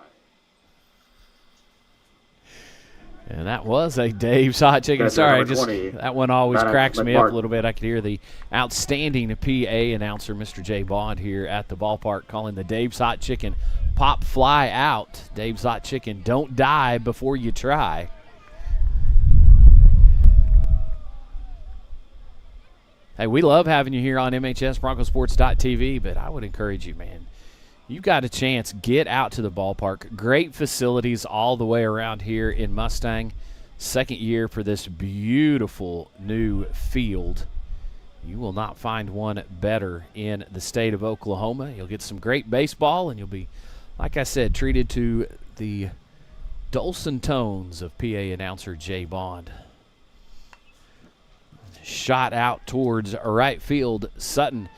And that was a Dave's Hot Chicken. Sorry, that one always cracks me up a little bit. I could hear the outstanding PA announcer, Mr. J. Bond, here at the ballpark calling the Dave's Hot Chicken pop fly out. Dave's Hot Chicken, don't die before you try. Hey, we love having you here on MHS Broncosports.tv, but I would encourage you, man. You got a chance, get out to the ballpark. Great facilities all the way around here in Mustang. Second year for this beautiful new field. You will not find one better in the state of Oklahoma. You'll get some great baseball, and you'll be, like I said, treated to the dulcet tones of PA announcer Jay Bond. Shot out towards right field. Sutton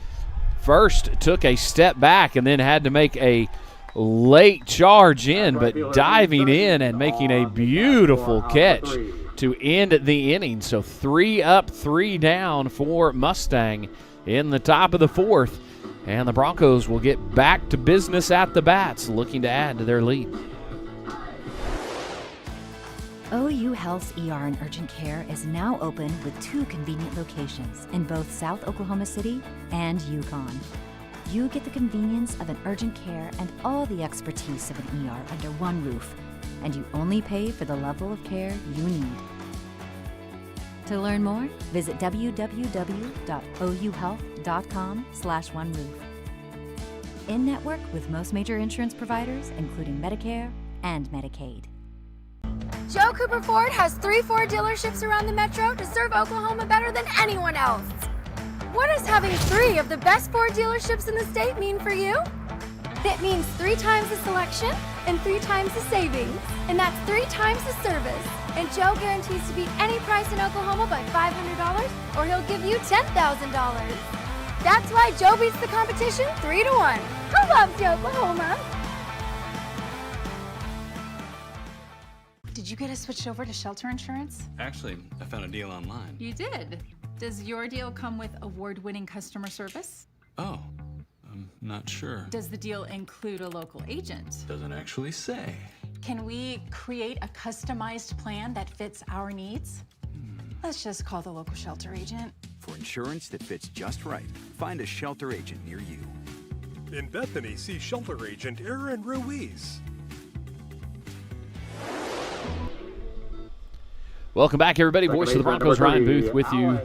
first took a step back and then had to make a late charge in, but diving in and making a beautiful catch to end the inning. So 3 up, 3 down for Mustang in the top of the 4th. And the Broncos will get back to business at the bats, looking to add to their lead. OU Health's ER and Urgent Care is now open with 2 convenient locations in both South Oklahoma City and Yukon. You get the convenience of an urgent care and all the expertise of an ER under one roof, and you only pay for the level of care you need. To learn more, visit www.ouhealth.com/oneroof. In network with most major insurance providers, including Medicare and Medicaid. Joe Cooper Ford has 3 Ford dealerships around the metro to serve Oklahoma better than anyone else. What does having 3 of the best Ford dealerships in the state mean for you? It means 3 times the selection and 3 times the savings. And that's 3 times the service. And Joe guarantees to beat any price in Oklahoma by $500, or he'll give you $10,000. That's why Joe beats the competition 3-1. Who loves Oklahoma? Did you get us switched over to shelter insurance? Actually, I found a deal online. You did? Does your deal come with award-winning customer service? Oh, I'm not sure. Does the deal include a local agent? Doesn't actually say. Can we create a customized plan that fits our needs? Let's just call the local shelter agent. For insurance that fits just right, find a shelter agent near you. In Bethany, see shelter agent Aaron Ruiz. Welcome back, everybody. Voice of the Broncos, Ryan Booth with you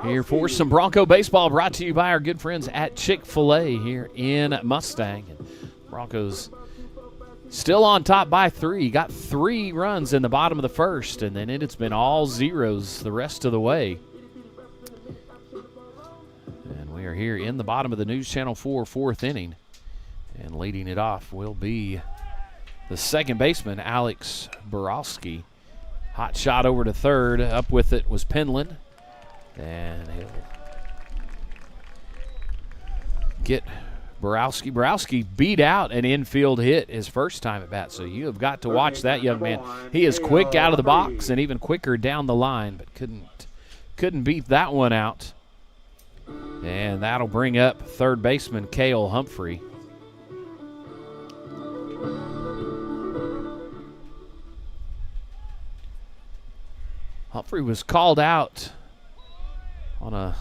here for some Bronco baseball, brought to you by our good friends at Chick-fil-A here in Mustang. And Broncos still on top by 3. Got 3 runs in the bottom of the 1st, and then it's been all zeros the rest of the way. And we are here in the bottom of the News Channel 4 4th inning. And leading it off will be the second baseman, Alex Borowski. Hot shot over to third. Up with it was Penland. And he'll get Borowski. Borowski beat out an infield hit his first time at bat, so you have got to watch that young man. He is quick out of the box and even quicker down the line, but couldn't beat that one out. And that'll bring up third baseman Cale Humphrey. Humphrey was called out on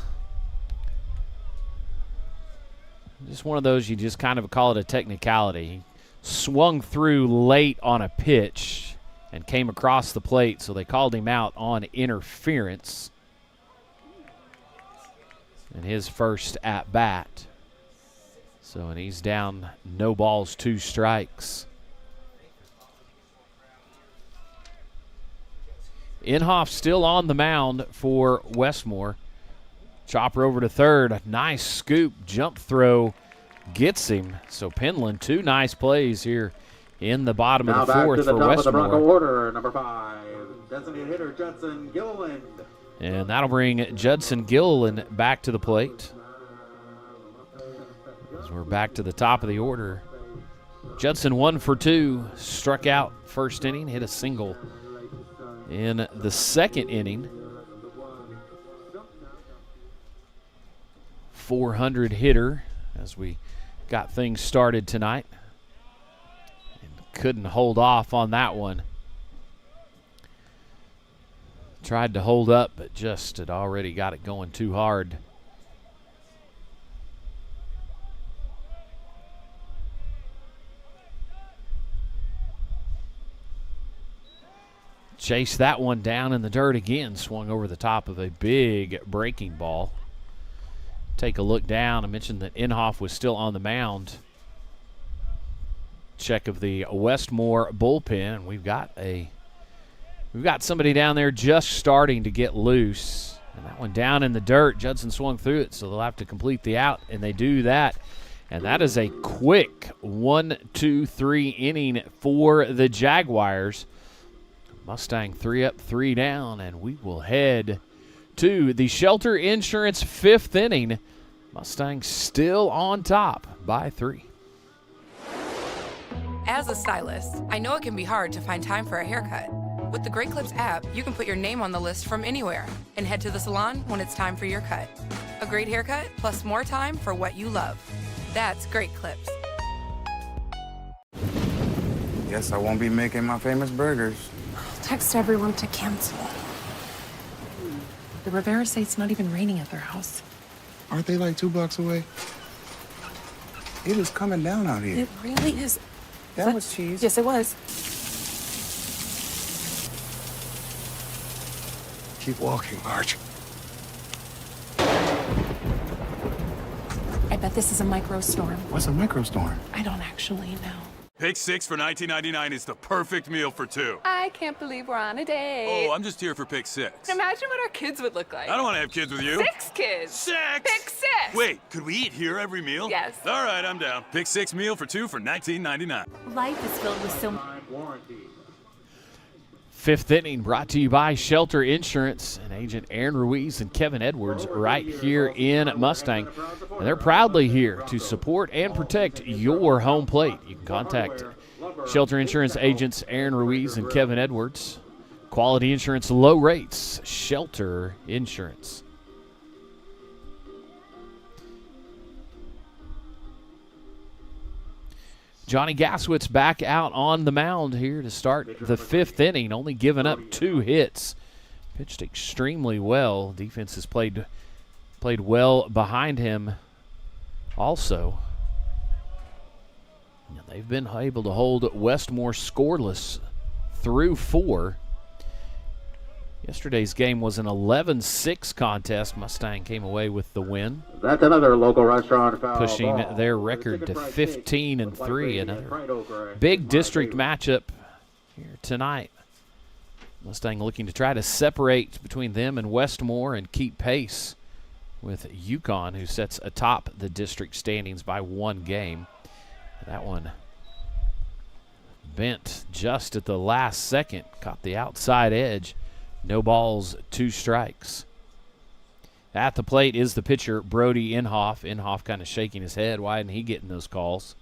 just one of those you just kind of call it a technicality. He swung through late on a pitch and came across the plate, so they called him out on interference in his first at bat. So, and he's down 0 balls, 2 strikes. Inhofe still on the mound for Westmoore. Chopper over to third. A nice scoop, jump throw gets him. So Penland, 2 nice plays here in the bottom of the 4th for Westmoore. The Bronco order, number 5, designated hitter Judson Gilliland. And that'll bring Judson Gilliland back to the plate. As we're back to the top of the order. Judson 1 for 2, struck out first inning, hit a single in the second inning. 400 hitter as we got things started tonight. And couldn't hold off on that one. Tried to hold up, but just had already got it going too hard. Chased that one down in the dirt again, swung over the top of a big breaking ball. Take a look down. I mentioned that Inhofe was still on the mound. Check of the Westmoore bullpen, and we've got somebody down there just starting to get loose. And that one down in the dirt. Judson swung through it, so they'll have to complete the out, and they do that. And that is a quick 1-2-3 inning for the Jaguars. Mustang 3 up, 3 down, and we will head to the Shelter Insurance 5th inning Mustangs still on top by 3. As a stylist, I know it can be hard to find time for a haircut. With the Great Clips app, you can put your name on the list from anywhere and head to the salon when it's time for your cut. A great haircut plus more time for what you love. That's Great Clips. Guess I won't be making my famous burgers. Text everyone to cancel. The Rivera say it's not even raining at their house. Aren't they like 2 blocks away? It is coming down out here. It really is. That was cheese. Yes, it was. Keep walking, Marge. I bet this is a microstorm. What's a microstorm? I don't actually know. Pick 6 for $19.99 is the perfect meal for 2. I can't believe we're on a date. Oh, I'm just here for pick 6. Imagine what our kids would look like. I don't want to have kids with you. 6 kids. 6! Pick 6! Wait, could we eat here every meal? Yes. All right, I'm down. Pick 6 meal for 2 for $19.99. Life is filled with so much. 5th inning brought to you by Shelter Insurance and Agent Aaron Ruiz and Kevin Edwards right here in Mustang. And they're proudly here to support and protect your home plate. You can contact Shelter Insurance agents Aaron Ruiz and Kevin Edwards. Quality insurance, low rates, Shelter Insurance. Johnny Gaswitz back out on the mound here to start the 5th inning, only giving up 2 hits. Pitched extremely well. Defense has played well behind him also. They've been able to hold Westmoore scoreless through 4. Yesterday's game was an 11-6 contest. Mustang came away with the win. That's another local restaurant foul pushing ball. their record to 15-3. Another big district matchup here tonight. Mustang looking to try to separate between them and Westmoore and keep pace with Yukon, who sits atop the district standings by 1 game. That one bent just at the last second, caught the outside edge. No balls, 2 strikes. At the plate is the pitcher, Brody Inhofe. Inhofe kind of shaking his head. Why isn't he getting those calls?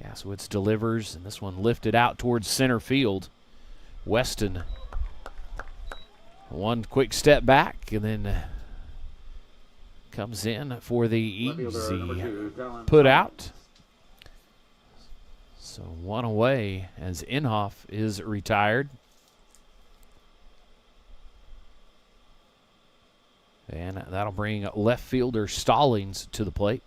Gaswitz delivers, and this one lifted out towards center field. Weston, one quick step back, and then comes in for the easy put out. So 1 away as Inhofe is retired. And that'll bring left fielder Stallings to the plate.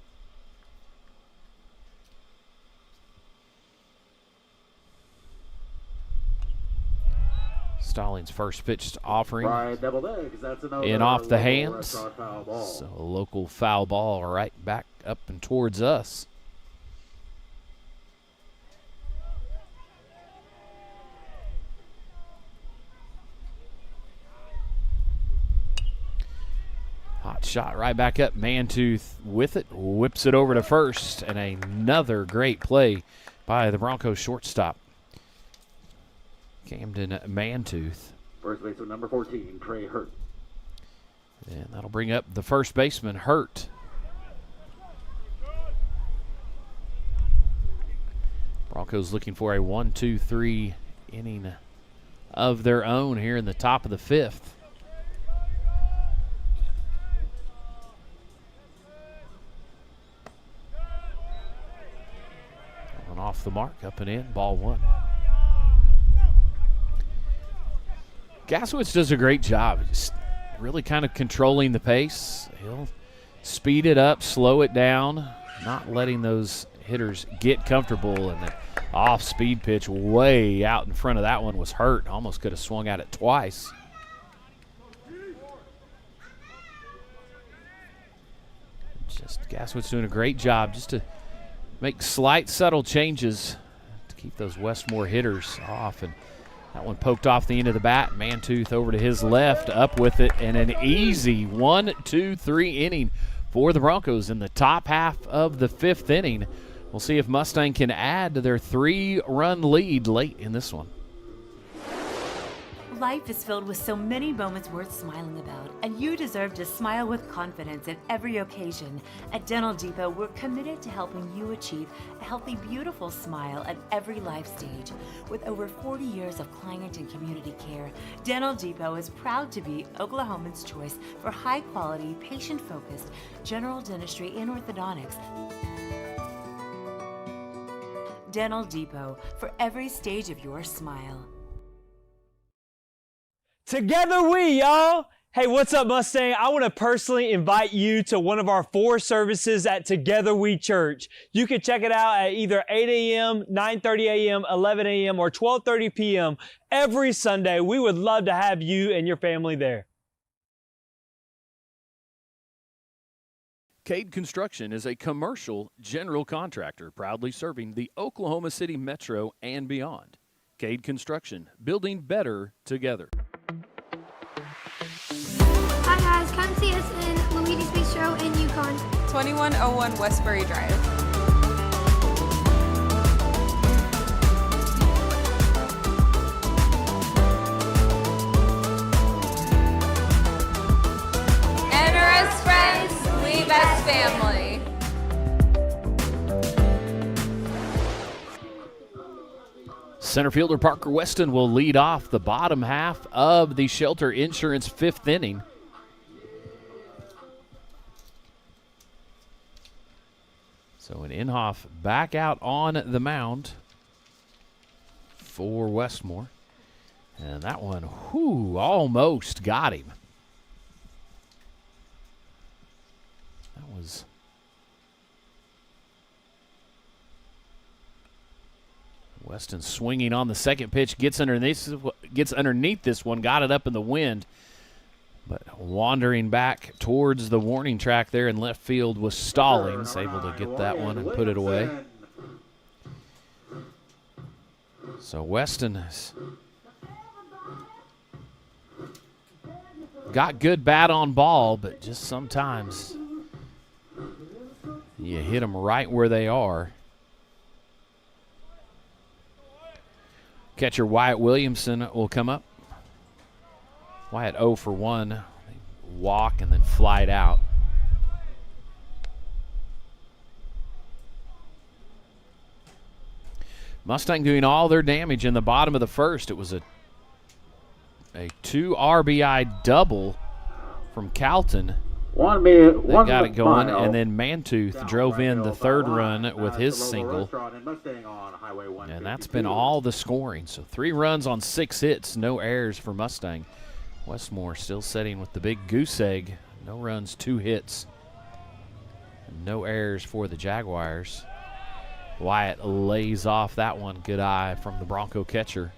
Stallings' first pitch offering in off the hands. So a local foul ball right back up and towards us. Hot shot right back up. Mantooth with it. Whips it over to first. And another great play by the Broncos shortstop, Camden Mantooth. First baseman number 14, Trey Hurt. And that'll bring up the first baseman, Hurt. Broncos looking for a 1-2-3 inning of their own here in the top of the 5th. Off the mark, up and in, ball 1. Gaswitz does a great job, just really kind of controlling the pace. He'll speed it up, slow it down, not letting those hitters get comfortable. And the off-speed pitch way out in front of that one was Hurt. Almost could have swung at it twice. Just Gaswitz doing a great job just to make slight, subtle changes to keep those Westmoore hitters off. And that one poked off the end of the bat. Mantooth over to his left, up with it, and an easy 1-2-3 inning for the Broncos in the top half of the 5th inning. We'll see if Mustang can add to their 3-run lead late in this one. Life is filled with so many moments worth smiling about, and you deserve to smile with confidence at every occasion. At Dental Depot, we're committed to helping you achieve a healthy, beautiful smile at every life stage. With over 40 years of client and community care, Dental Depot is proud to be Oklahomans' choice for high-quality, patient-focused general dentistry and orthodontics. Dental Depot, for every stage of your smile. Together we, y'all! Hey, what's up, Mustang? I want to personally invite you to one of our 4 services at Together We Church. You can check it out at either 8 a.m., 9:30 a.m., 11 a.m., or 12:30 p.m. every Sunday. We would love to have you and your family there. Cade Construction is a commercial general contractor proudly serving the Oklahoma City metro and beyond. Cade Construction, building better together. Hi guys, come see us in Luigi's Bistro in Yukon. 2101 Westbury Drive. Enter as friends, leave as family. Center fielder Parker Weston will lead off the bottom half of the Shelter Insurance 5th inning. So an Inhofe back out on the mound for Westmoore. And that one, almost got him. That was... Weston swinging on the second pitch, gets underneath this one, got it up in the wind. But wandering back towards the warning track there in left field was Stallings, able to get that one and put it away. So Weston has got good bat on ball, but just sometimes you hit them right where they are. Catcher Wyatt Williamson will come up. Wyatt 0 for 1. Walk and then fly it out. Mustang doing all their damage in the bottom of the first. It was a 2 RBI double from Calton. They got it going, and then Mantooth drove in the 3rd run with his single. And that's been all the scoring. So 3 runs on 6 hits, no errors for Mustang. Westmoore still setting with the big goose egg. No runs, 2 hits. No errors for the Jaguars. Wyatt lays off that one. Good eye from the Bronco catcher.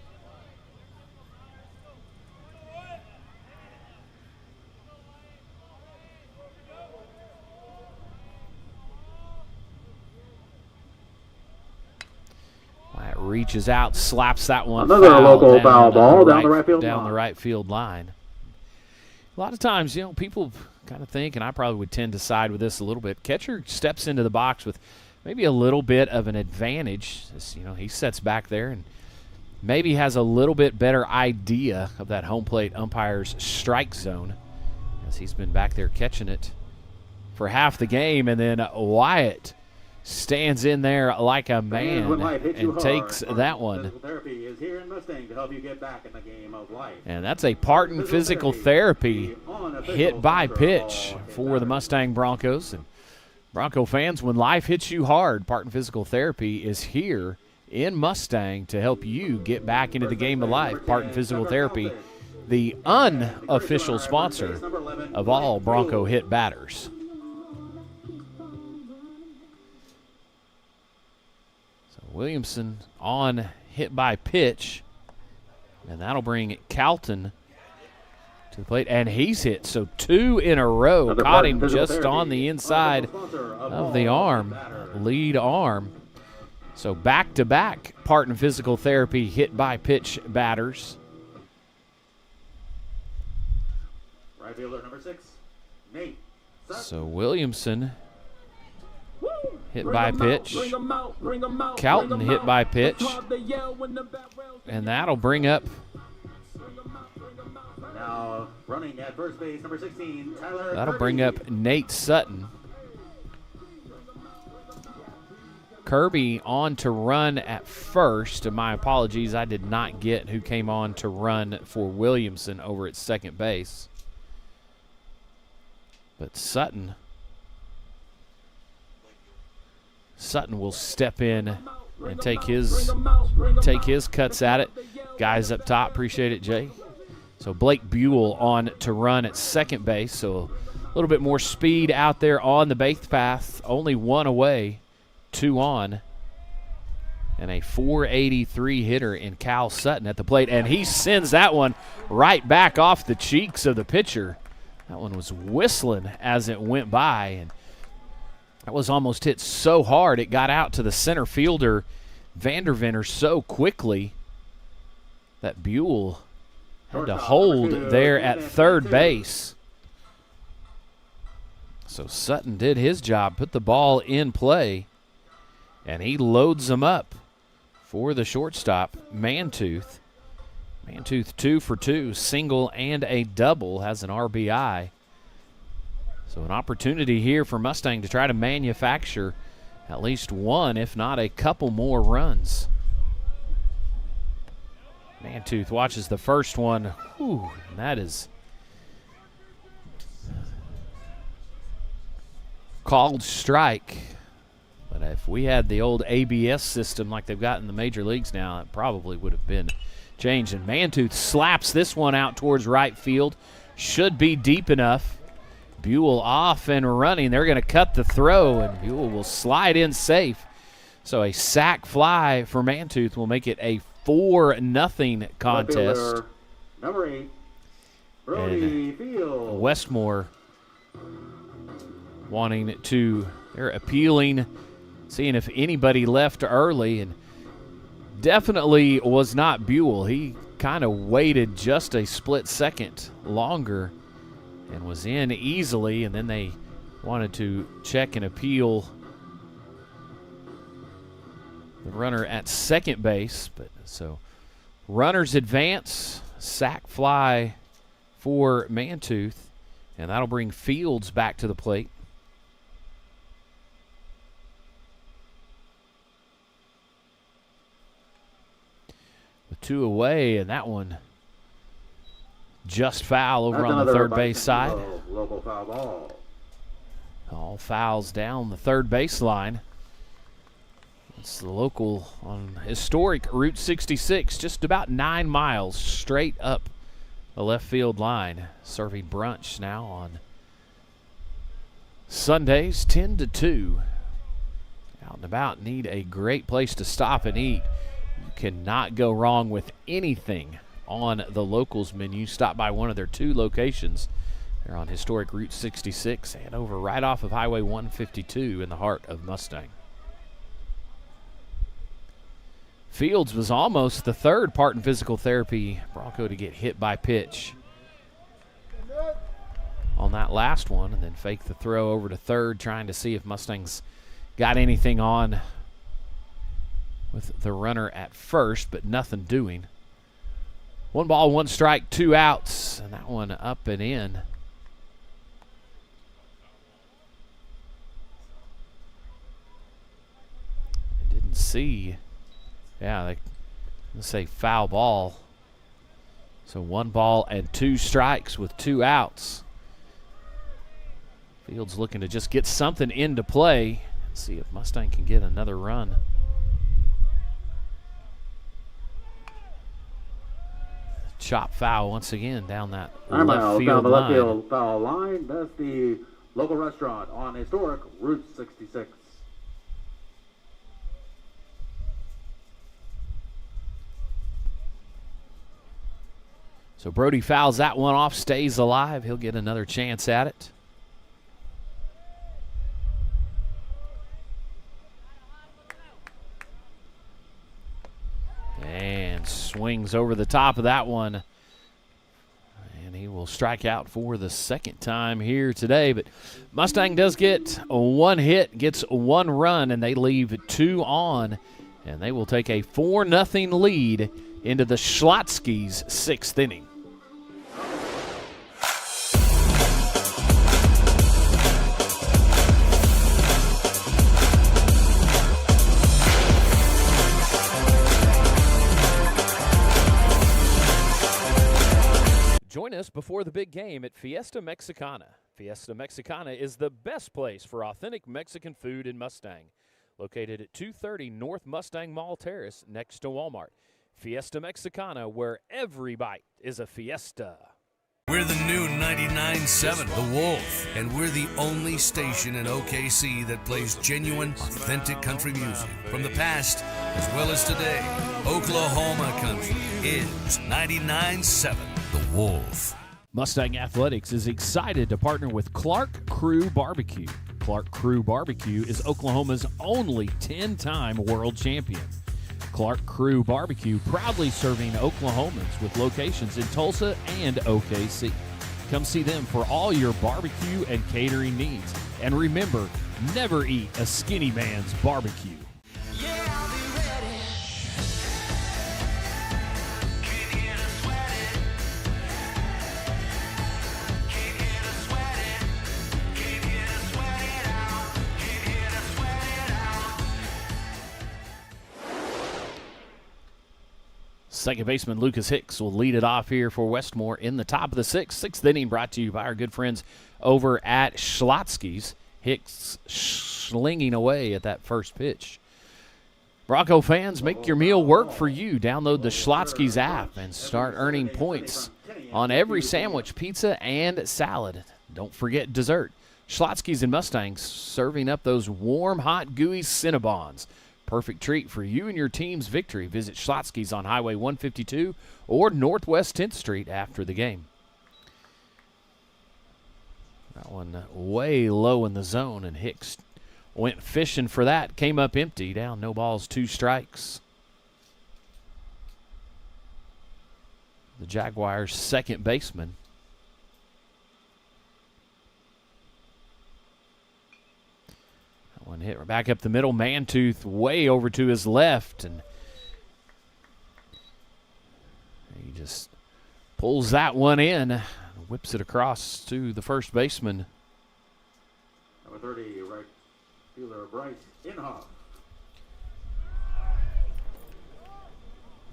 Wyatt reaches out, slaps that one. Another local foul ball down the right field line. A lot of times, people kind of think, and I probably would tend to side with this a little bit. Catcher steps into the box with maybe a little bit of an advantage. He sets back there and maybe has a little bit better idea of that home plate umpire's strike zone, as he's been back there catching it for half the game. And then Wyatt stands in there like a man and takes that one. Therapy is here in Mustang to help you get back in the game of life. And that's a Parton Physical Therapy hit by pitch for the Mustang Broncos. And Bronco fans, when life hits you hard, Parton Physical Therapy is here in Mustang to help you get back into the game of life. Parton Physical Therapy, the unofficial sponsor of all Bronco hit batters. Williamson on hit by pitch, and that'll bring Calton to the plate, and he's hit. So 2 in a row. Caught him just on the inside of the arm, lead arm. So back-to-back Parton Physical Therapy hit by pitch batters. Right fielder number 6, Nate. So Williamson hit by pitch. Calton hit by pitch. And that'll bring up Now running at first base, number 16, Tyler. That'll Kirby. bring up Nate Sutton. Kirby on to run at first. And my apologies, I did not get who came on to run for Williamson over at second base. But Sutton will step in and take his cuts at it. Guys up top, appreciate it, Jay. So Blake Buell on to run at second base. So a little bit more speed out there on the base path. Only one away, 2 on. And a .483 hitter in Cal Sutton at the plate. And he sends that one right back off the cheeks of the pitcher. That one was whistling as it went by. And that was almost hit so hard it got out to the center fielder, Vanderventer, so quickly that Buell had to hold there at third base. So Sutton did his job, put the ball in play, and he loads them up for the shortstop, Mantooth. Mantooth 2 for 2, single and a double, has an RBI. So an opportunity here for Mustang to try to manufacture at least one, if not a couple more runs. Mantooth watches the first one. Whew, and that is called strike. But if we had the old ABS system like they've got in the major leagues now, it probably would have been changed. And Mantooth slaps this one out towards right field. Should be deep enough. Buell off and running. They're going to cut the throw, and Buell will slide in safe. So a sac fly for Mantooth will make it a 4-0 contest. Number 8, Brody Field. Westmoore wanting to, they're appealing, seeing if anybody left early, and definitely was not Buell. He kind of waited just a split second longer and was in easily, and then they wanted to check and appeal the runner at second base. But so runners advance, sac fly for Mantooth, and that'll bring Fields back to the plate. With 2 away, and that one just foul over on the third base side. Local foul ball. All fouls down the third baseline. It's the local on historic Route 66, just about 9 miles straight up the left field line. Serving brunch now on Sundays, 10 to 2. Out and about, need a great place to stop and eat. You cannot go wrong with anything on the locals menu. Stop by one of their 2 locations. They're on historic Route 66 and over right off of Highway 152 in the heart of Mustang. Fields was almost the third part in physical therapy Bronco to get hit by pitch on that last one, and then fake the throw over to third, trying to see if Mustangs got anything on with the runner at first, but nothing doing. 1 ball, 1 strike, 2 outs, and that one up and in. I didn't see. Yeah, let's say foul ball. So 1 ball and 2 strikes with 2 outs. Fields looking to just get something into play. See if Mustang can get another run. Chop foul once again down that left field line. Left field foul line. That's the local restaurant on historic Route 66. So Brody fouls that one off, stays alive. He'll get another chance at it. And swings over the top of that one. And he will strike out for the second time here today. But Mustang does get 1 hit, gets 1 run, and they leave 2 on. And they will take a 4-0 lead into the Schlotzsky's 6th inning. Join us before the big game at Fiesta Mexicana. Fiesta Mexicana is the best place for authentic Mexican food in Mustang. Located at 230 North Mustang Mall Terrace next to Walmart. Fiesta Mexicana, where every bite is a fiesta. We're the new 99.7 The Wolf, and we're the only station in OKC that plays genuine, authentic country music from the past as well as today. Oklahoma country is 99.7 The Wolf. Mustang Athletics is excited to partner with Clark Crew Barbecue. Clark Crew Barbecue is Oklahoma's only 10-time world champion. Clark Crew Barbecue proudly serving Oklahomans with locations in Tulsa and OKC. Come see them for all your barbecue and catering needs. And remember, never eat a skinny man's barbecue. Second baseman Lucas Hicks will lead it off here for Westmoore in the top of the sixth inning, brought to you by our good friends over at Schlotzsky's. Hicks slinging away at that first pitch. Bronco fans, make your meal work for you. Download the Schlotzsky's app and start earning points on every sandwich, pizza, and salad. Don't forget dessert. Schlotzsky's and Mustangs serving up those warm, hot, gooey Cinnabons. Perfect treat for you and your team's victory. Visit Schlotzsky's on Highway 152 or Northwest 10th Street after the game. That one way low in the zone, and Hicks went fishing for that. Came up empty. Down, no balls, 2 strikes. The Jaguars' second baseman. One hit back up the middle. Mantooth way over to his left, and he just pulls that one in, whips it across to the first baseman. Number 30, right fielder Bryce Inhofe.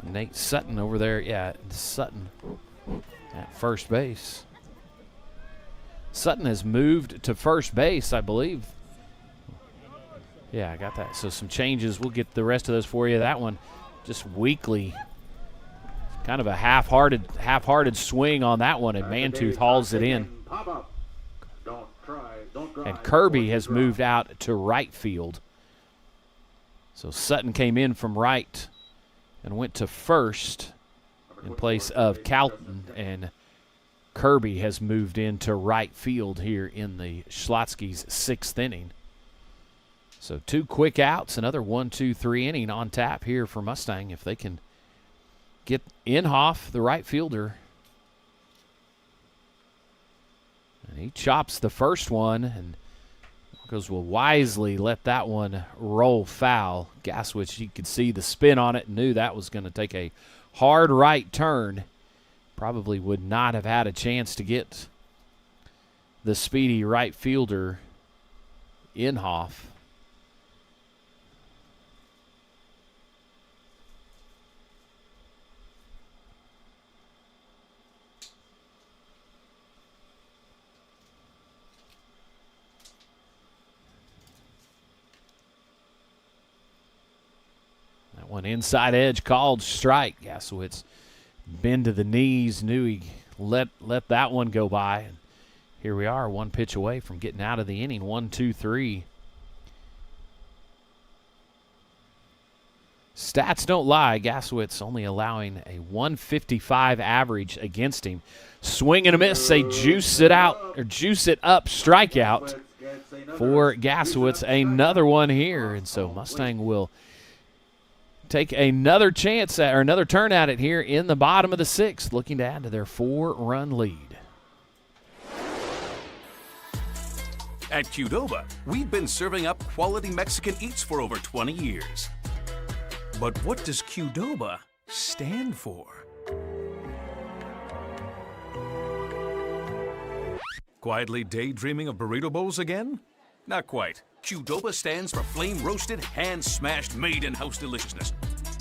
Nate Sutton over there. Yeah, Sutton at first base. Sutton has moved to first base, I believe. Yeah, I got that. So some changes. We'll get the rest of those for you. That one just weakly, kind of a half-hearted swing on that one, and Mantooth hauls it in. And Kirby has moved out to right field. So Sutton came in from right and went to first in place of Calton, and Kirby has moved into right field here in the Schlotzsky's 6th inning. So 2 quick outs, another 1-2-3 inning on tap here for Mustang if they can get Inhofe, the right fielder. And he chops the first one, and Broncos will wisely let that one roll foul. Gaswitch, you could see the spin on it and knew that was going to take a hard right turn. Probably would not have had a chance to get the speedy right fielder Inhofe. One inside edge called strike. Gasowitz bend to the knees, knew he let that one go by. And here we are, 1 pitch away from getting out of the inning. 1-2-3. Stats don't lie. Gasowitz only allowing a 155 average against him. Swing and a miss. They juice it out or juice it up. Strikeout for Gasowitz. Another one here, and so Mustang will take another chance at, or another turn at it here in the bottom of the 6th, looking to add to their 4-run lead. At Qdoba, we've been serving up quality Mexican eats for over 20 years. But what does Qdoba stand for? Quietly daydreaming of burrito bowls again? Not quite. Qdoba stands for flame-roasted, hand-smashed, made-in-house deliciousness.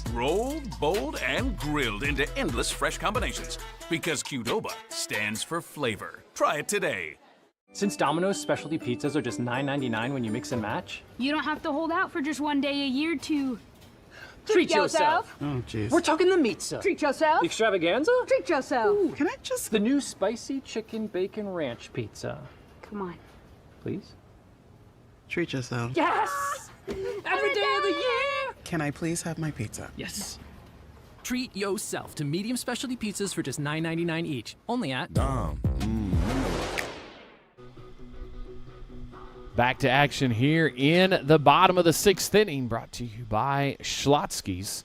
rolled, bowled, and grilled into endless fresh combinations. Because Qdoba stands for flavor. Try it today. Since Domino's specialty pizzas are just $9.99 when you mix and match, you don't have to hold out for just one day a year to treat yourself. Oh, jeez. We're talking the pizza. Treat yourself. The extravaganza? Treat yourself. Ooh, can I just... The new spicy chicken bacon ranch pizza. Come on. Please? Treat yourself. Yes! Every day of the year! Can I please have my pizza? Yes. Treat yourself to medium specialty pizzas for just $9.99 each. Only at Dom. Back to action here in the bottom of the 6th inning, brought to you by Schlotzsky's.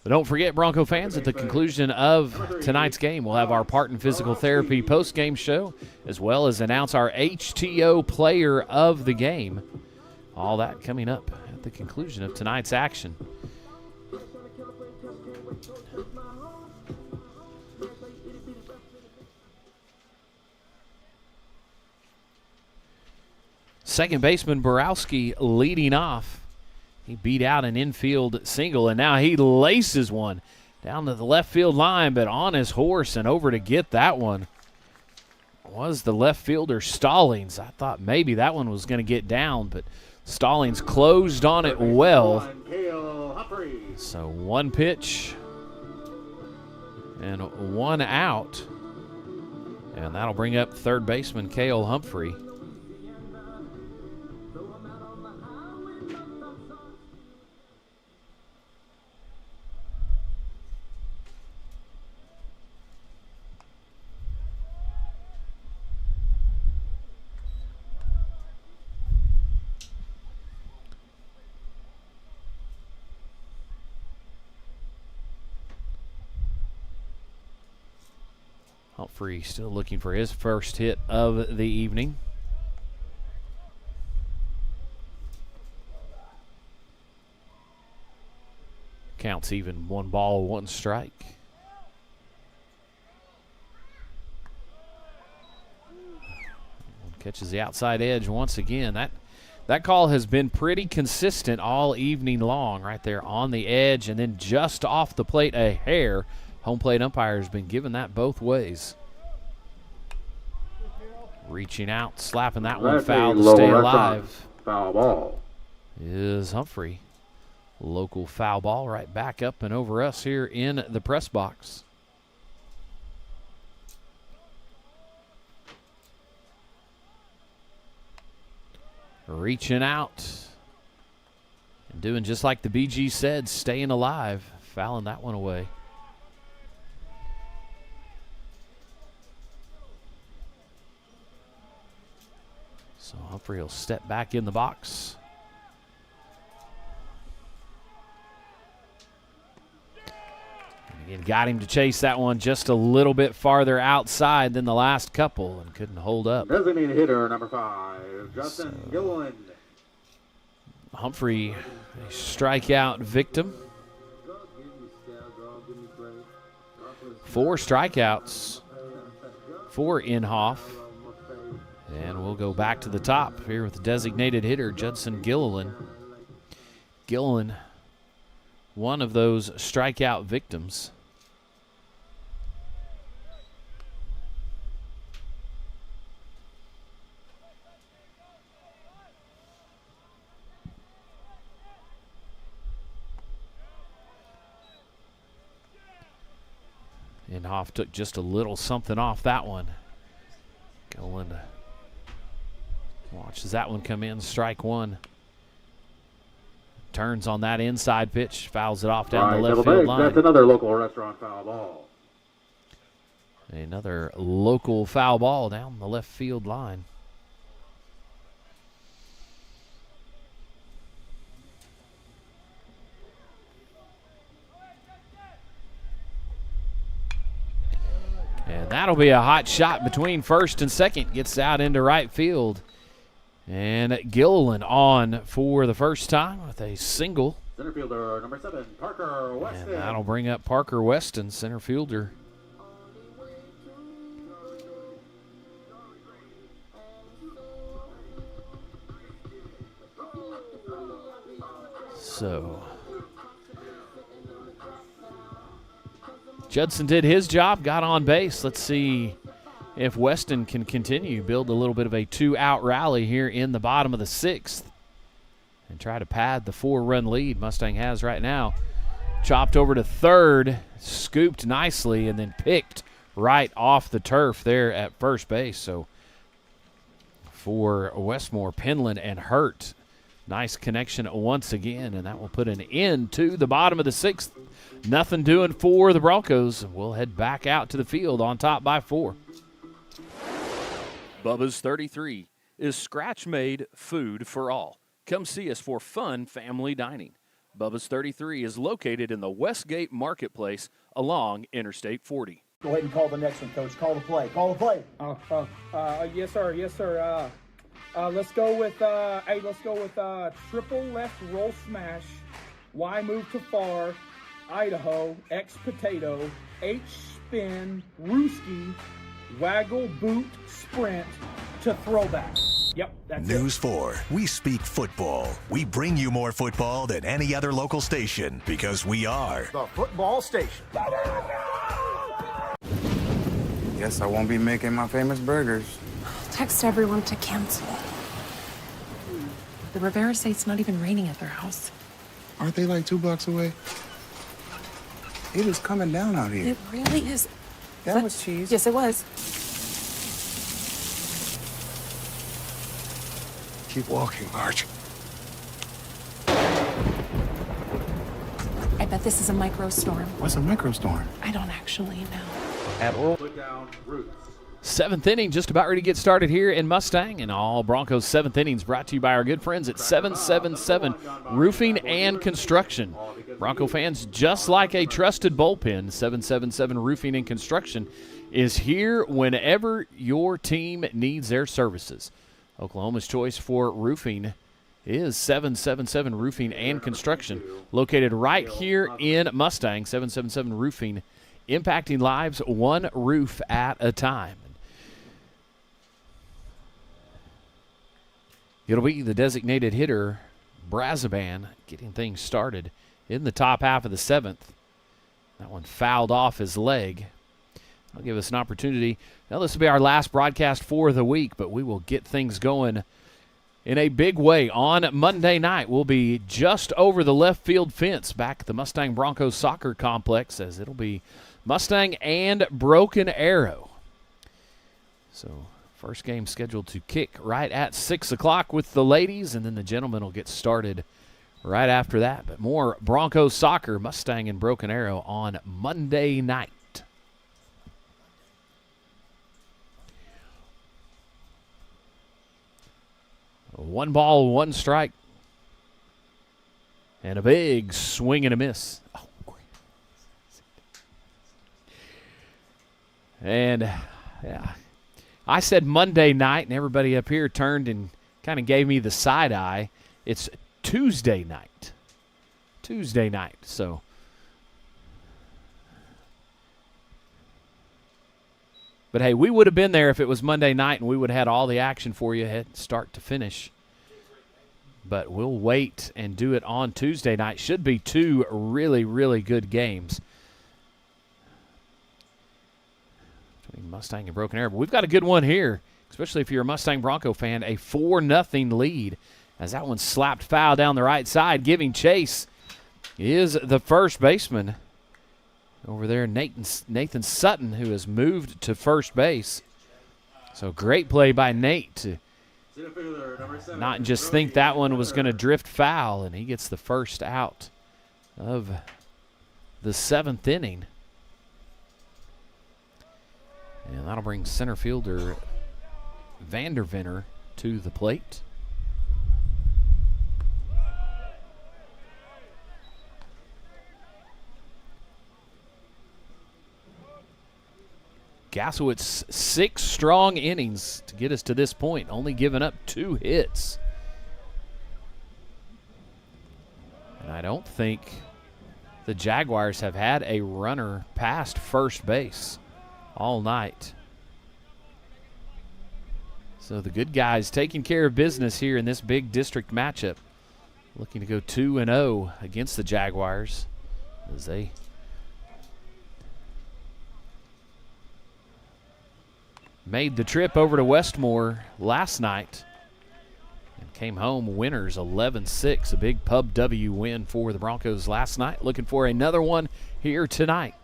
But don't forget, Bronco fans, at the conclusion of tonight's game, we'll have our Parton Physical Therapy post-game show, as well as announce our HTO player of the game. All that coming up at the conclusion of tonight's action. Second baseman Borowski leading off. He beat out an infield single, and now he laces one down to the left field line, but on his horse and over to get that one was the left fielder Stallings. I thought maybe that one was going to get down, but Stallings closed on it well. So one pitch and one out, and that'll bring up third baseman Cale Humphrey. Humphrey still looking for his first hit of the evening. Counts even, 1 ball, 1 strike. Catches the outside edge once again. That call has been pretty consistent all evening long, right there on the edge and then just off the plate a hair. Home plate umpire has been given that both ways. Reaching out, slapping that one foul to stay alive. Foul ball. Is Humphrey. Local foul ball right back up and over us here in the press box. Reaching out and doing just like the BG said, staying alive, fouling that one away. So Humphrey will step back in the box. And again, got him to chase that one just a little bit farther outside than the last couple and couldn't hold up. Designated hitter number 5, Justin Gilliland. Humphrey, a strikeout victim. 4 strikeouts for Inhofe. And we'll go back to the top here with the designated hitter, Judson Gilliland. Gilliland, one of those strikeout victims. Inhofe took just a little something off that one. Gilliland watches that one come in, strike 1. Turns on that inside pitch, fouls it off down the left field line. That's another local restaurant foul ball. Another local foul ball down the left field line. And that'll be a hot shot between first and second. Gets out into right field. And Gilliland on for the first time with a single. Center fielder number 7, Parker Weston. And that'll bring up Parker Weston, center fielder. So Judson did his job, got on base. Let's see if Weston can continue, build a little bit of a 2-out rally here in the bottom of the 6th and try to pad the 4-run lead Mustang has right now. Chopped over to third, scooped nicely, and then picked right off the turf there at first base. So for Westmoore, Penland and Hurt, nice connection once again, and that will put an end to the bottom of the 6th. Nothing doing for the Broncos. We'll head back out to the field on top by 4. Bubba's 33 is scratch-made food for all. Come see us for fun family dining. Bubba's 33 is located in the Westgate Marketplace along Interstate 40. Go ahead and call the next one, Coach. Call the play. Call the play. Yes, sir. Yes, sir. Let's go with triple left roll smash. Y move to far. Idaho. X potato. H spin. Rooski. Waggle boot sprint to throwback. Yep, that's News 4. We speak football. We bring you more football than any other local station because we are the football station. Guess I won't be making my famous burgers. Text everyone to cancel. The Rivera say it's not even raining at their house. Aren't they like 2 blocks away? It is coming down out here. It really is. That was cheese. Yes, it was. Keep walking, Arch. I bet this is a microstorm. What's a microstorm? I don't actually know. At Put down roots. 7th inning, just about ready to get started here in Mustang, and all Broncos 7th innings brought to you by our good friends at 777 Roofing and Construction. Bronco fans, just like a trusted bullpen, 777 Roofing and Construction is here whenever your team needs their services. Oklahoma's choice for roofing is 777 Roofing and Construction, located right here in Mustang. 777 Roofing, impacting lives one roof at a time. It'll be the designated hitter, Brazaban, getting things started in the top half of the 7th. That one fouled off his leg. I'll give us an opportunity. Now, this will be our last broadcast for the week, but we will get things going in a big way. On Monday night, we'll be just over the left field fence back at the Mustang Broncos soccer complex, as it'll be Mustang and Broken Arrow. So, first game scheduled to kick right at 6 o'clock with the ladies, and then the gentlemen will get started right after that. But more Broncos soccer, Mustang and Broken Arrow on Monday night. One ball, one strike. And a big swing and a miss. And, yeah, I said Monday night, and everybody up here turned and kind of gave me the side eye. It's Tuesday night. Tuesday night, so. But, hey, we would have been there if it was Monday night, and we would have had all the action for you start to finish. But we'll wait and do it on Tuesday night. Should be 2 really, really good games between Mustang and Broken Arrow. But we've got a good one here, especially if you're a Mustang Bronco fan. A 4-0 lead as that one slapped foul down the right side. Giving chase is the first baseman over there, Nathan Sutton, who has moved to first base. So great play by Nate to not just think that one was going to drift foul, and he gets the first out of the 7th inning. And that'll bring center fielder Vandervenner to the plate. Gasowitz, 6 strong innings to get us to this point, only giving up 2 hits. And I don't think the Jaguars have had a runner past first base all night. So the good guys taking care of business here in this big district matchup, looking to go 2-0 against the Jaguars as they made the trip over to Westmoore last night and came home winners 11-6, a big pub W win for the Broncos last night. Looking for another one here tonight.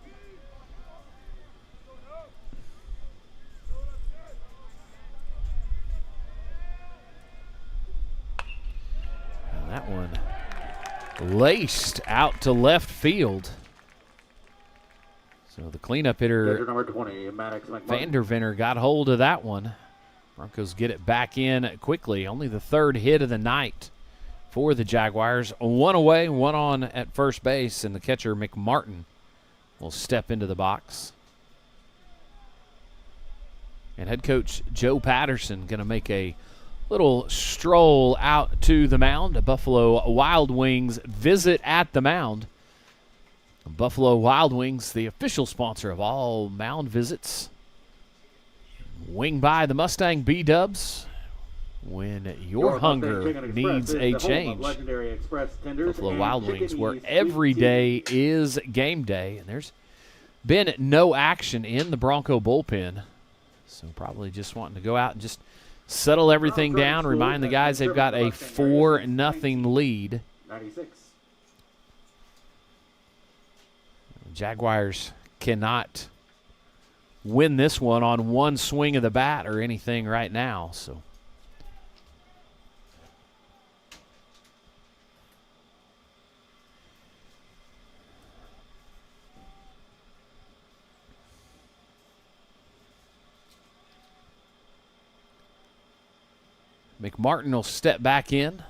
And that one laced out to left field. So the cleanup hitter, number 20, Vandervenner, got hold of that one. Broncos get it back in quickly. Only the third hit of the night for the Jaguars. One away, one on at first base, and the catcher, McMartin, will step into the box. And head coach Joe Patterson going to make a little stroll out to the mound. A Buffalo Wild Wings visit at the mound. Buffalo Wild Wings, the official sponsor of all mound visits. Wing by the Mustang B-Dubs when your hunger needs a change. Buffalo Wild Wings, where every day is game day. And there's been no action in the Bronco bullpen. So probably just wanting to go out and just settle everything down. Remind the guys they've got a 4-0 lead. 96. Jaguars cannot win this one on one swing of the bat or anything right now. So McMartin will step back in.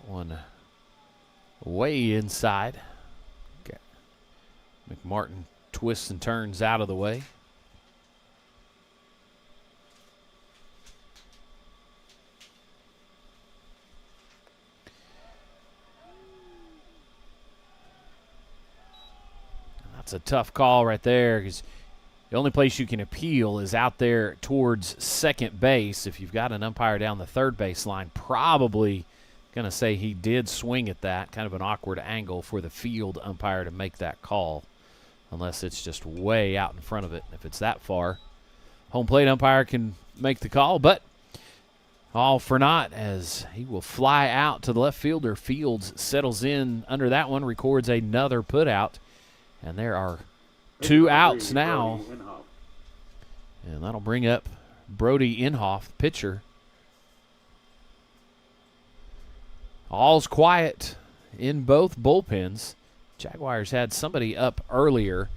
One way inside. Okay. McMartin twists and turns out of the way. That's a tough call right there, because the only place you can appeal is out there towards second base. If you've got an umpire down the third base line, probably going to say he did swing at that. Kind of an awkward angle for the field umpire to make that call, unless it's just way out in front of it. If it's that far, home plate umpire can make the call, but all for naught, as he will fly out to the left fielder. Fields settles in under that one, records another put out, and there are 2 outs now. And that'll bring up Brody Inhofe, pitcher. All's quiet in both bullpens. Jaguars had somebody up earlier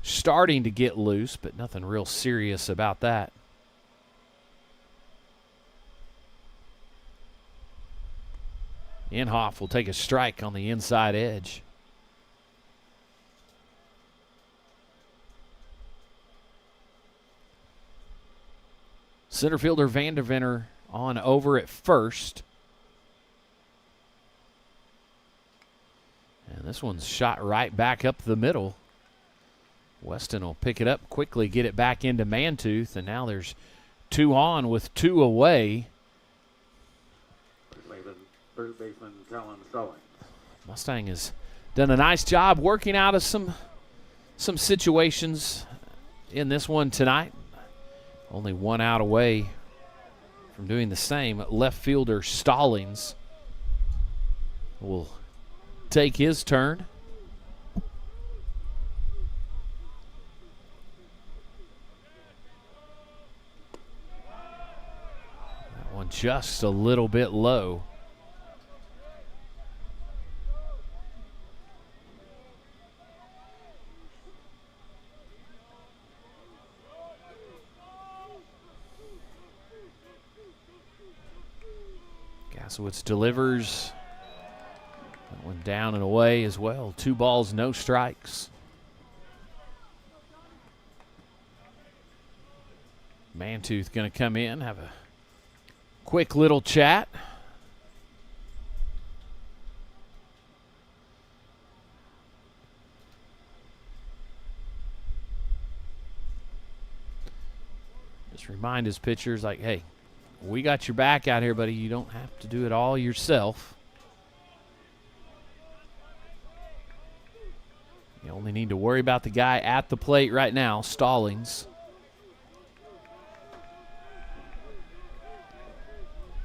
starting to get loose, but nothing real serious about that. Inhofe will take a strike on the inside edge. Center fielder Vandervenner on over at first. And this one's shot right back up the middle. Weston will pick it up quickly, get it back into Mantooth, and now there's 2 on with 2 away. Third baseman Talon Stelling. Mustang has done a nice job working out of some situations in this one tonight. Only 1 out away from doing the same. Left fielder Stallings will take his turn. That one just a little bit low. Gasowitz delivers. That one down and away as well. 2 balls, no strikes. Mantooth going to come in, have a quick little chat. Just remind his pitchers, like, hey, we got your back out here, buddy. You don't have to do it all yourself. You only need to worry about the guy at the plate right now, Stallings.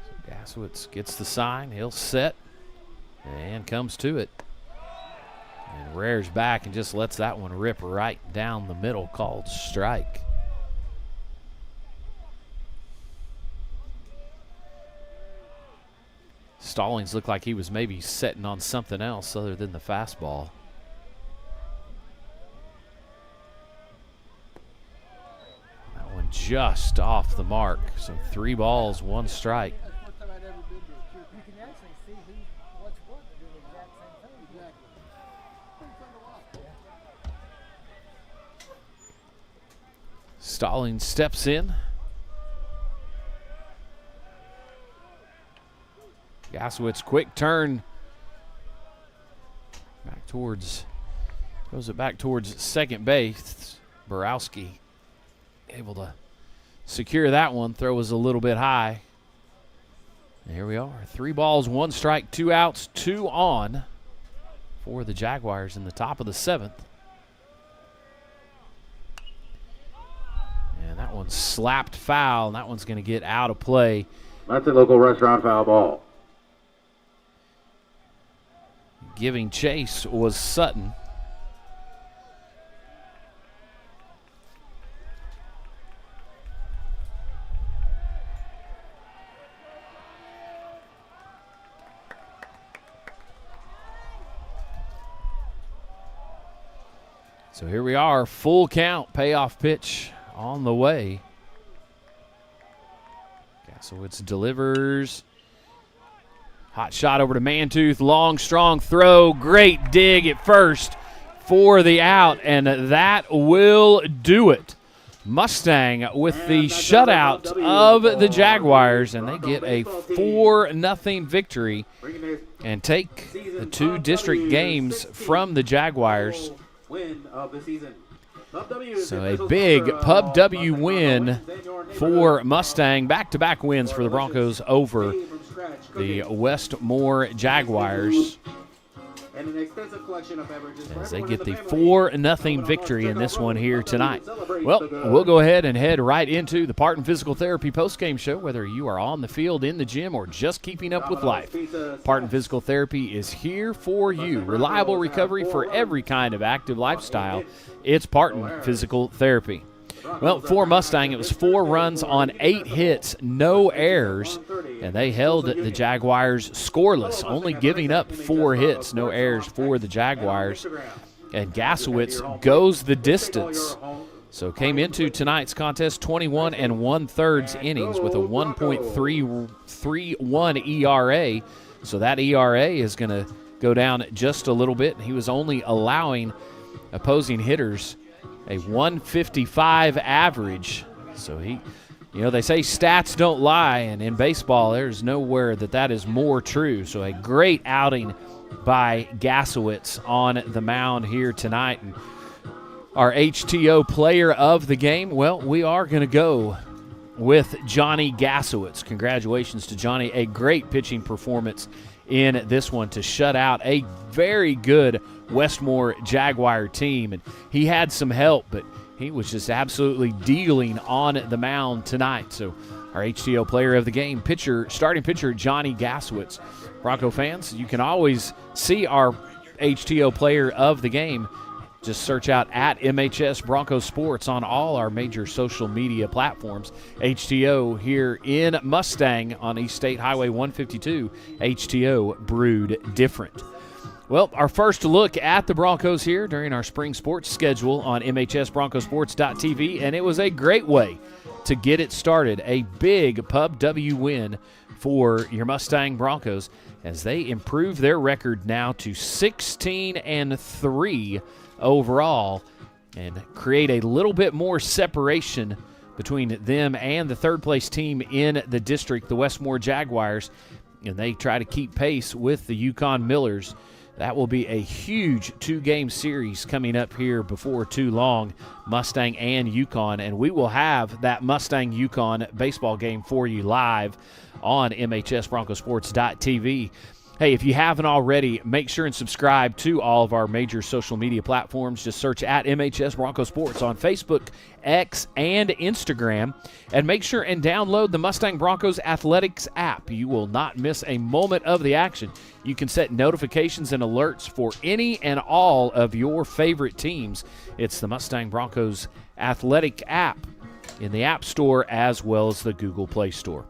So Gasowitz gets the sign. He'll set and comes to it. And rears back and just lets that one rip right down the middle, called strike. Stallings looked like he was maybe setting on something else other than the fastball. That one just off the mark. So 3 balls, 1 strike. Stallings steps in. Gasowitz, quick turn. Goes it back towards second base. Borowski able to secure that one. Throw was a little bit high. And here we are. 3 balls, 1 strike, 2 outs, 2 on for the Jaguars in the top of the 7th. And that one's slapped foul, and that one's going to get out of play. That's a local restaurant foul ball. Giving chase was Sutton. So here we are, full count, payoff pitch on the way. Gasowitz delivers. Hot shot over to Mantooth, long, strong throw, great dig at first for the out, and that will do it. Mustang with the shutout of the Jaguars, and they get a 4-0 victory and take the 2 district games from the Jaguars. So a big Pub W win for Mustang. Back-to-back wins for the Broncos over the Westmoore Jaguars, as they get the 4-0 victory in this one here tonight. Well, we'll go ahead and head right into the Parton Physical Therapy postgame show. Whether you are on the field, in the gym, or just keeping up with life, Parton Physical Therapy is here for you. Reliable recovery for every kind of active lifestyle. It's Parton Physical Therapy. Well, for Mustang, it was 4 runs on 8 hits, no errors, and they held the Jaguars scoreless, only giving up 4 hits, no errors for the Jaguars. And Gasowitz goes the distance. So came into tonight's contest 21 1/3 innings with a 1.331 ERA. So that ERA is going to go down just a little bit. He was only allowing opposing hitters a 155 average. So they say stats don't lie, and in baseball there's nowhere that is more true. So a great outing by Gasowitz on the mound here tonight. And our HTO player of the game, well, we are going to go with Johnny Gasowitz. Congratulations to Johnny. A great pitching performance in this one to shut out a very good Westmoore Jaguar team. And he had some help, but he was just absolutely dealing on the mound tonight. So our HTO player of the game, starting pitcher Johnny Gasowitz. Bronco fans, you can always see our HTO player of the game. Just search out at MHS Bronco Sports on all our major social media platforms. HTO here in Mustang on East State Highway 152. HTO brewed different. Well, our first look at the Broncos here during our spring sports schedule on MHSBroncosports.tv, and it was a great way to get it started. A big Pub W win for your Mustang Broncos as they improve their record now to 16-3 overall and create a little bit more separation between them and the third-place team in the district, the Westmoore Jaguars, and they try to keep pace with the Yukon Millers. That will be a huge 2-game series coming up here before too long, Mustang and Yukon, and we will have that Mustang-Yukon baseball game for you live on MHSBroncosports.tv. Hey, if you haven't already, make sure and subscribe to all of our major social media platforms. Just search at MHS Bronco Sports on Facebook, X, and Instagram. And make sure and download the Mustang Broncos Athletics app. You will not miss a moment of the action. You can set notifications and alerts for any and all of your favorite teams. It's the Mustang Broncos Athletic app in the App Store as well as the Google Play Store.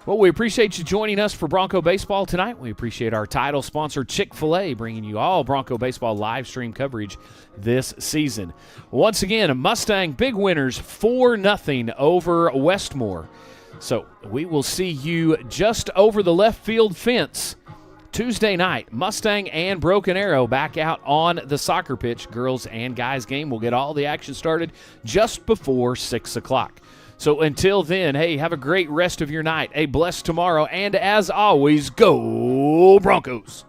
Well, we appreciate you joining us for Bronco Baseball tonight. We appreciate our title sponsor, Chick-fil-A, bringing you all Bronco Baseball live stream coverage this season. Once again, Mustang big winners 4-0 over Westmoore. So we will see you just over the left field fence Tuesday night. Mustang and Broken Arrow back out on the soccer pitch. Girls and guys game will get all the action started just before 6 o'clock. So until then, hey, have a great rest of your night, a blessed tomorrow, and as always, go Broncos!